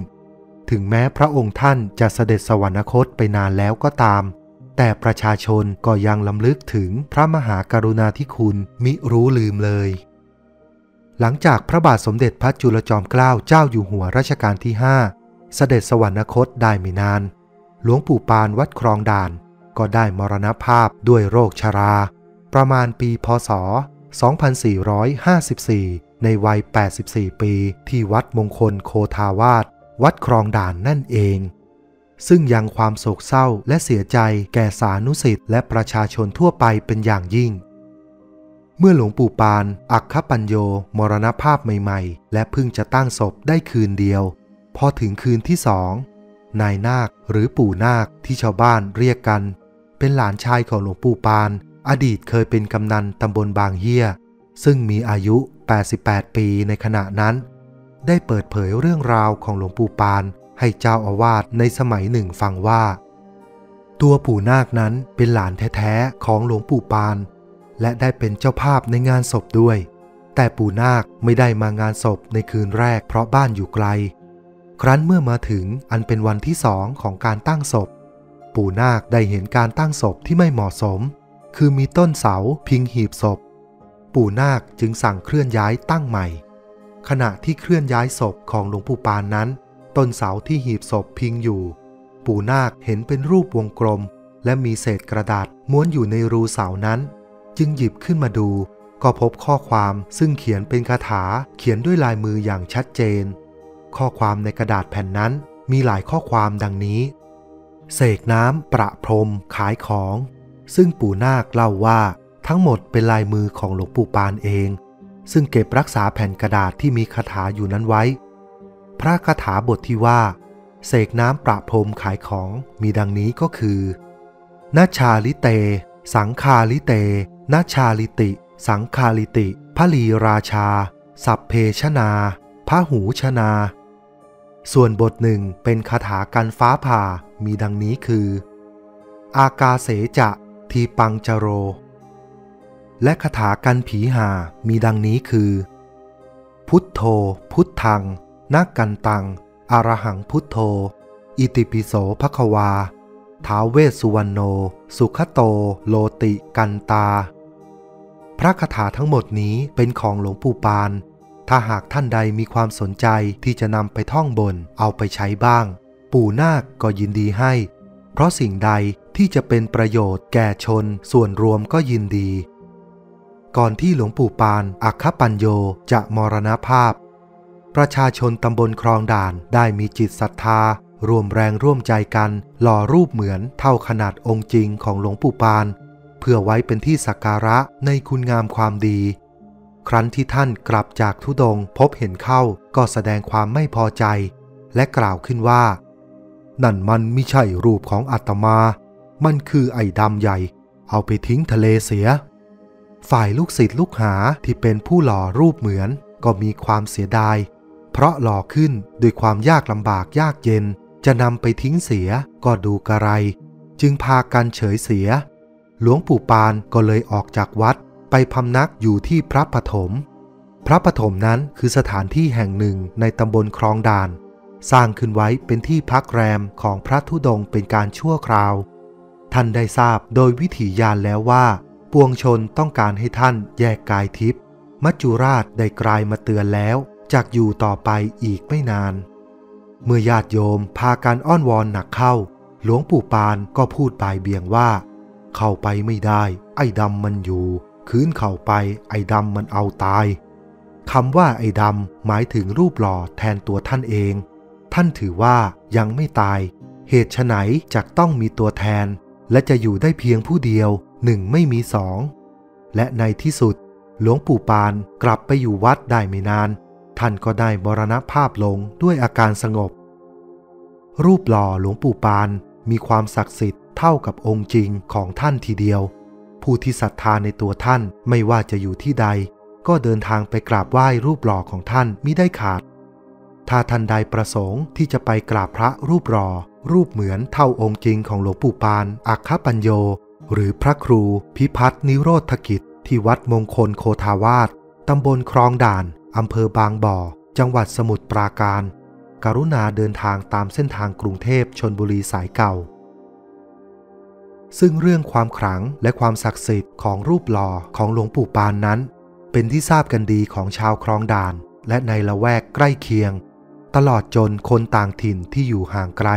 ถึงแม้พระองค์ท่านจะเสด็จสวรรคตไปนานแล้วก็ตามแต่ประชาชนก็ยังรำลึกถึงพระมหากรุณาธิคุณมิรู้ลืมเลยหลังจากพระบาทสมเด็จพระจุลจอมเกล้าเจ้าอยู่หัวรัชกาลที่5เสด็จสวรรคตได้ไม่นานหลวงปู่ปานวัดคลองด่านก็ได้มรณภาพด้วยโรคชราประมาณปีพ.ศ. 2454ในวัย84ปีที่วัดมงคลโคทาวาสวัดคลองด่านนั่นเองซึ่งยังความโศกเศร้าและเสียใจแก่สานุศิษย์และประชาชนทั่วไปเป็นอย่างยิ่งเมื่อหลวงปู่ปานอัคคปัญโยมรณภาพใหม่ๆและเพิ่งจะตั้งศพได้คืนเดียวพอถึงคืนที่2นายนาคหรือปู่นาคที่ชาวบ้านเรียกกันเป็นหลานชายของหลวงปู่ปานอดีตเคยเป็นกำนันตำบลบางเฮียซึ่งมีอายุ88ปีในขณะนั้นได้เปิดเผยเรื่องราวของหลวงปู่ปานให้เจ้าอาวาสในสมัยหนึ่งฟังว่าตัวปู่นาคนั้นเป็นหลานแท้ๆของหลวงปู่ปานและได้เป็นเจ้าภาพในงานศพด้วยแต่ปู่นาคไม่ได้มางานศพในคืนแรกเพราะบ้านอยู่ไกลครั้นเมื่อมาถึงอันเป็นวันที่2ของการตั้งศพปู่นาคได้เห็นการตั้งศพที่ไม่เหมาะสมคือมีต้นเสาพิงหีบศพปู่นาคจึงสั่งเคลื่อนย้ายตั้งใหม่ขณะที่เคลื่อนย้ายศพของหลวงปู่ปานนั้นต้นเสาที่หีบศพพิงอยู่ปู่นาคเห็นเป็นรูปวงกลมและมีเศษกระดาษม้วนอยู่ในรูเสานั้นจึงหยิบขึ้นมาดูก็พบข้อความซึ่งเขียนเป็นคาถาเขียนด้วยลายมืออย่างชัดเจนข้อความในกระดาษแผ่นนั้นมีหลายข้อความดังนี้เสกน้ำประพรมขายของซึ่งปู่นาคเล่าว่า ทั้งหมดเป็นลายมือของหลวงปู่ปานเองซึ่งเก็บรักษาแผ่นกระดาษที่มีคาถาอยู่นั้นไว้พระคาถาบทที่ว่าเสกน้ำประพรมขายของมีดังนี้ก็คือนัชชาลิเตสังคาลิเตนัชชาลิติสังคาลิติพลีราชาสัพเพชนาพหูชนาส่วนบทหนึ่งเป็นคาถากันฟ้าผ่ามีดังนี้คืออากาเสจะทีปังจโรและคาถากันผีหามีดังนี้คือพุทโธพุทธังนักกันตังอรหังพุทโธอิติปิโสภควาท้าวเวสสุวรรณโนสุขโตโลติกันตาพระคาถาทั้งหมดนี้เป็นของหลวงปู่ปานถ้าหากท่านใดมีความสนใจที่จะนำไปท่องบนเอาไปใช้บ้างปู่นาคก็ยินดีให้เพราะสิ่งใดที่จะเป็นประโยชน์แก่ชนส่วนรวมก็ยินดีก่อนที่หลวงปู่ปานอัคคปัญโยจะมรณภาพประชาชนตำบลคลองด่านได้มีจิตศรัทธารวมแรงร่วมใจกันหล่อรูปเหมือนเท่าขนาดองค์จริงของหลวงปู่ปานเพื่อไว้เป็นที่สักการะในคุณงามความดีครั้นที่ท่านกลับจากธุดงค์พบเห็นเข้าก็แสดงความไม่พอใจและกล่าวขึ้นว่านั่นมันไม่ใช่รูปของอาตมามันคือไอ้ดำใหญ่เอาไปทิ้งทะเลเสียฝ่ายลูกศิษย์ลูกหาที่เป็นผู้หล่อรูปเหมือนก็มีความเสียดายเพราะหล่อขึ้นด้วยความยากลำบากยากเย็นจะนำไปทิ้งเสียก็ดูกระไรจึงพากันเฉยเสียหลวงปู่ปานก็เลยออกจากวัดไปพำนักอยู่ที่พระปฐมพระปฐมนั้นคือสถานที่แห่งหนึ่งในตำบลคลองด่านสร้างขึ้นไว้เป็นที่พักแรมของพระธุดงค์เป็นการชั่วคราวท่านได้ทราบโดยวิถีญาณแล้วว่าปวงชนต้องการให้ท่านแยกกายทิพย์มัจจุราชได้กลายมาเตือนแล้วจากอยู่ต่อไปอีกไม่นานเมื่อญาติโยมพากันอ้อนวอนหนักเข้าหลวงปู่ปานก็พูดบ่ายเบี่ยงว่าเข้าไปไม่ได้ไอ้ดำมันอยู่คืนเข้าไปไอ้ดำมันเอาตายคำว่าไอ้ดำหมายถึงรูปหล่อแทนตัวท่านเองท่านถือว่ายังไม่ตายเหตุไฉนจักต้องมีตัวแทนและจะอยู่ได้เพียงผู้เดียวหนึ่งไม่มีสองและในที่สุดหลวงปู่ปานกลับไปอยู่วัดได้ไม่นานท่านก็ได้มรณภาพลงด้วยอาการสงบรูปหล่อหลวงปู่ปานมีความศักดิ์สิทธิ์เท่ากับองค์จริงของท่านทีเดียวผู้ที่ศรัทธาในตัวท่านไม่ว่าจะอยู่ที่ใดก็เดินทางไปกราบไหว้รูปหล่อของท่านมิได้ขาดถ้าท่านใดประสงค์ที่จะไปกราบพระรูปหล่อรูปเหมือนเท่าองค์จริงของหลวงปู่ปานอัคคปัญโยหรือพระครูพิพัฒน์นิโรธกิจที่วัดมงคลโคทาวาสตำบลคลองด่านอำเภอบางบ่อจังหวัดสมุทรปราการกรุณาเดินทางตามเส้นทางกรุงเทพชลบุรีสายเก่าซึ่งเรื่องความขลังและความศักดิ์สิทธิ์ของรูปหล่อของหลวงปู่ปานนั้นเป็นที่ทราบกันดีของชาวคลองด่านและในละแวกใกล้เคียงตลอดจนคนต่างถิ่นที่อยู่ห่างไกล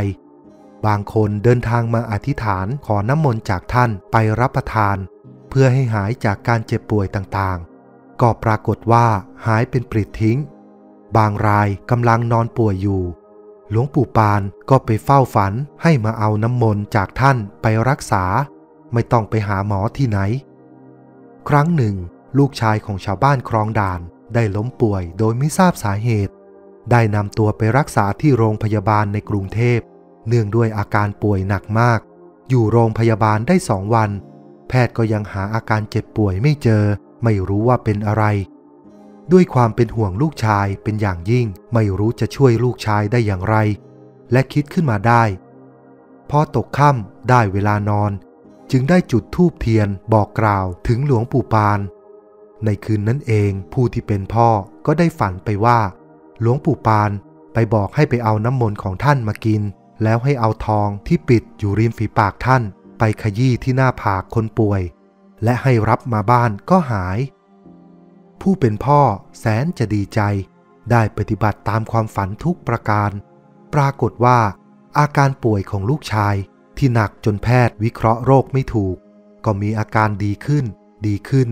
บางคนเดินทางมาอธิษฐานขอน้ำมนต์จากท่านไปรับประทานเพื่อให้หายจากการเจ็บป่วยต่างๆก็ปรากฏว่าหายเป็นปลิดทิ้งบางรายกำลังนอนป่วยอยู่หลวงปู่ปานก็ไปเฝ้าฝันให้มาเอาน้ำมนต์จากท่านไปรักษาไม่ต้องไปหาหมอที่ไหนครั้งหนึ่งลูกชายของชาวบ้านคลองด่านได้ล้มป่วยโดยไม่ทราบสาเหตุได้นำตัวไปรักษาที่โรงพยาบาลในกรุงเทพเนื่องด้วยอาการป่วยหนักมากอยู่โรงพยาบาลได้2 วันแพทย์ก็ยังหาอาการเจ็บป่วยไม่เจอไม่รู้ว่าเป็นอะไรด้วยความเป็นห่วงลูกชายเป็นอย่างยิ่งไม่รู้จะช่วยลูกชายได้อย่างไรและคิดขึ้นมาได้พอตกค่ำได้เวลานอนจึงได้จุดธูปเทียนบอกกล่าวถึงหลวงปู่ปานในคืนนั้นเองผู้ที่เป็นพ่อก็ได้ฝันไปว่าหลวงปู่ปานไปบอกให้ไปเอาน้ำมนต์ของท่านมากินแล้วให้เอาทองที่ปิดอยู่ริมฝีปากท่านไปขยี้ที่หน้าผากคนป่วยและให้รับมาบ้านก็หายผู้เป็นพ่อแสนจะดีใจได้ปฏิบัติตามความฝันทุกประการปรากฏว่าอาการป่วยของลูกชายที่หนักจนแพทย์วิเคราะห์โรคไม่ถูกก็มีอาการดีขึ้น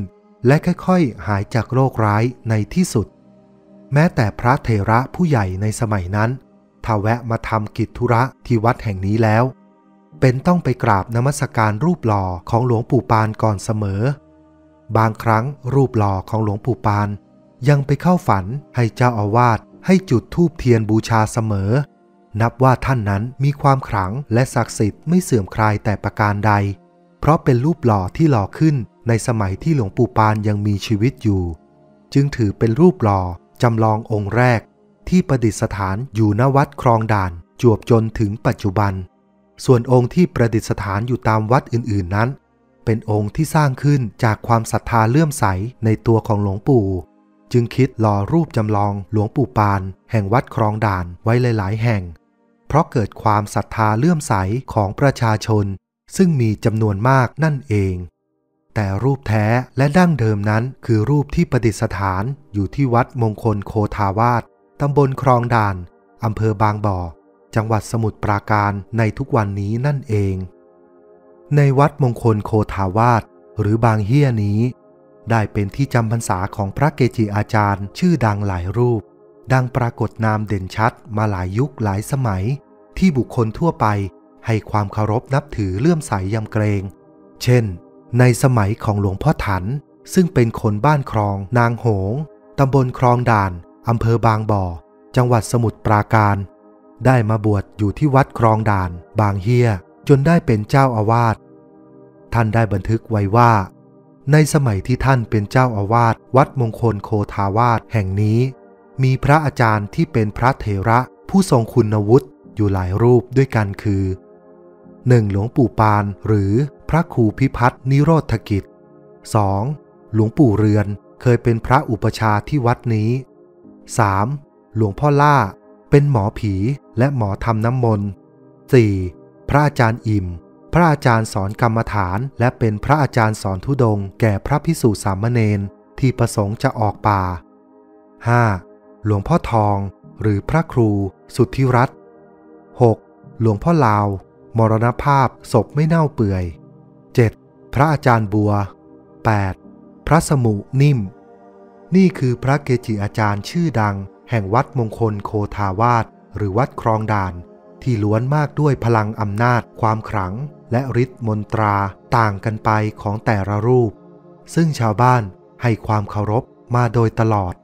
และค่อยๆหายจากโรคร้ายในที่สุดแม้แต่พระเถระผู้ใหญ่ในสมัยนั้นถ้าแวะมาทำกิจธุระที่วัดแห่งนี้แล้วเป็นต้องไปกราบนมัสการรูปหล่อของหลวงปู่ปานก่อนเสมอ บางครั้งรูปหล่อของหลวงปู่ปานยังไปเข้าฝันให้เจ้าอาวาสให้จุดธูปเทียนบูชาเสมอนับว่าท่านนั้นมีความขลังและศักดิ์สิทธิ์ไม่เสื่อมคลายแต่ประการใดเพราะเป็นรูปหล่อที่หล่อขึ้นในสมัยที่หลวงปู่ปานยังมีชีวิตอยู่จึงถือเป็นรูปหล่อจำลององค์แรกที่ประดิษฐานอยู่ณวัดคลองด่านจวบจนถึงปัจจุบันส่วนองค์ที่ประดิษฐานอยู่ตามวัดอื่นๆนั้นเป็นองค์ที่สร้างขึ้นจากความศรัทธาเลื่อมใสในตัวของหลวงปู่จึงคิดหล่อรูปจำลองหลวงปู่ปานแห่งวัดคลองด่านไว้หลายๆแห่งเพราะเกิดความศรัทธาเลื่อมใสของประชาชนซึ่งมีจำนวนมากนั่นเองแต่รูปแท้และดั้งเดิมนั้นคือรูปที่ประดิษฐานอยู่ที่วัดมงคลโคทาวาสตำบลคลองด่านอำเภอบางบ่อจังหวัดสมุทรปราการในทุกวันนี้นั่นเองในวัดมงคลโคทาวาสหรือบางเฮียนี้ได้เป็นที่จำพรรษาของพระเกจิอาจารย์ชื่อดังหลายรูปดังปรากฏนามเด่นชัดมาหลายยุคหลายสมัยที่บุคคลทั่วไปให้ความเคารพนับถือเลื่อมใสยำเกรงเช่นในสมัยของหลวงพ่อถันซึ่งเป็นคนบ้านคลองนางโหงตำบลคลองด่านอำเภอบางบ่อจังหวัดสมุทรปราการได้มาบวชอยู่ที่วัดคลองด่านบางเฮียจนได้เป็นเจ้าอาวาสท่านได้บันทึกไว้ว่าในสมัยที่ท่านเป็นเจ้าอาวาสวัดมงคลโคทาวาสแห่งนี้มีพระอาจารย์ที่เป็นพระเถระผู้ทรงคุณวุฒิอยู่หลายรูปด้วยกันคือ 1. หลวงปู่ปานหรือพระครูพิพัฒน์นิโรธกิจ 2. หลวงปู่เรือนเคยเป็นพระอุปชาที่วัดนี้ 3. หลวงพ่อล่าเป็นหมอผีและหมอทำน้ำมนต์ 4. พระอาจารย์อิ่มพระอาจารย์สอนกรรมฐานและเป็นพระอาจารย์สอนธุดงค์แก่พระภิกษุสามเณรที่ประสงค์จะออกป่า 5. หลวงพ่อทองหรือพระครูสุทธิรัตน์ 6. หลวงพ่อลาวมรณภาพศพไม่เน่าเปื่อย 7. พระอาจารย์บัว 8. พระสมุนิ่มนี่คือพระเกจิอาจารย์ชื่อดังแห่งวัดมงคลโคทาวาสหรือวัดคลองด่านที่ล้วนมากด้วยพลังอำนาจความขลังและฤทธิ์มนตราต่างกันไปของแต่ละรูปซึ่งชาวบ้านให้ความเคารพมาโดยตลอด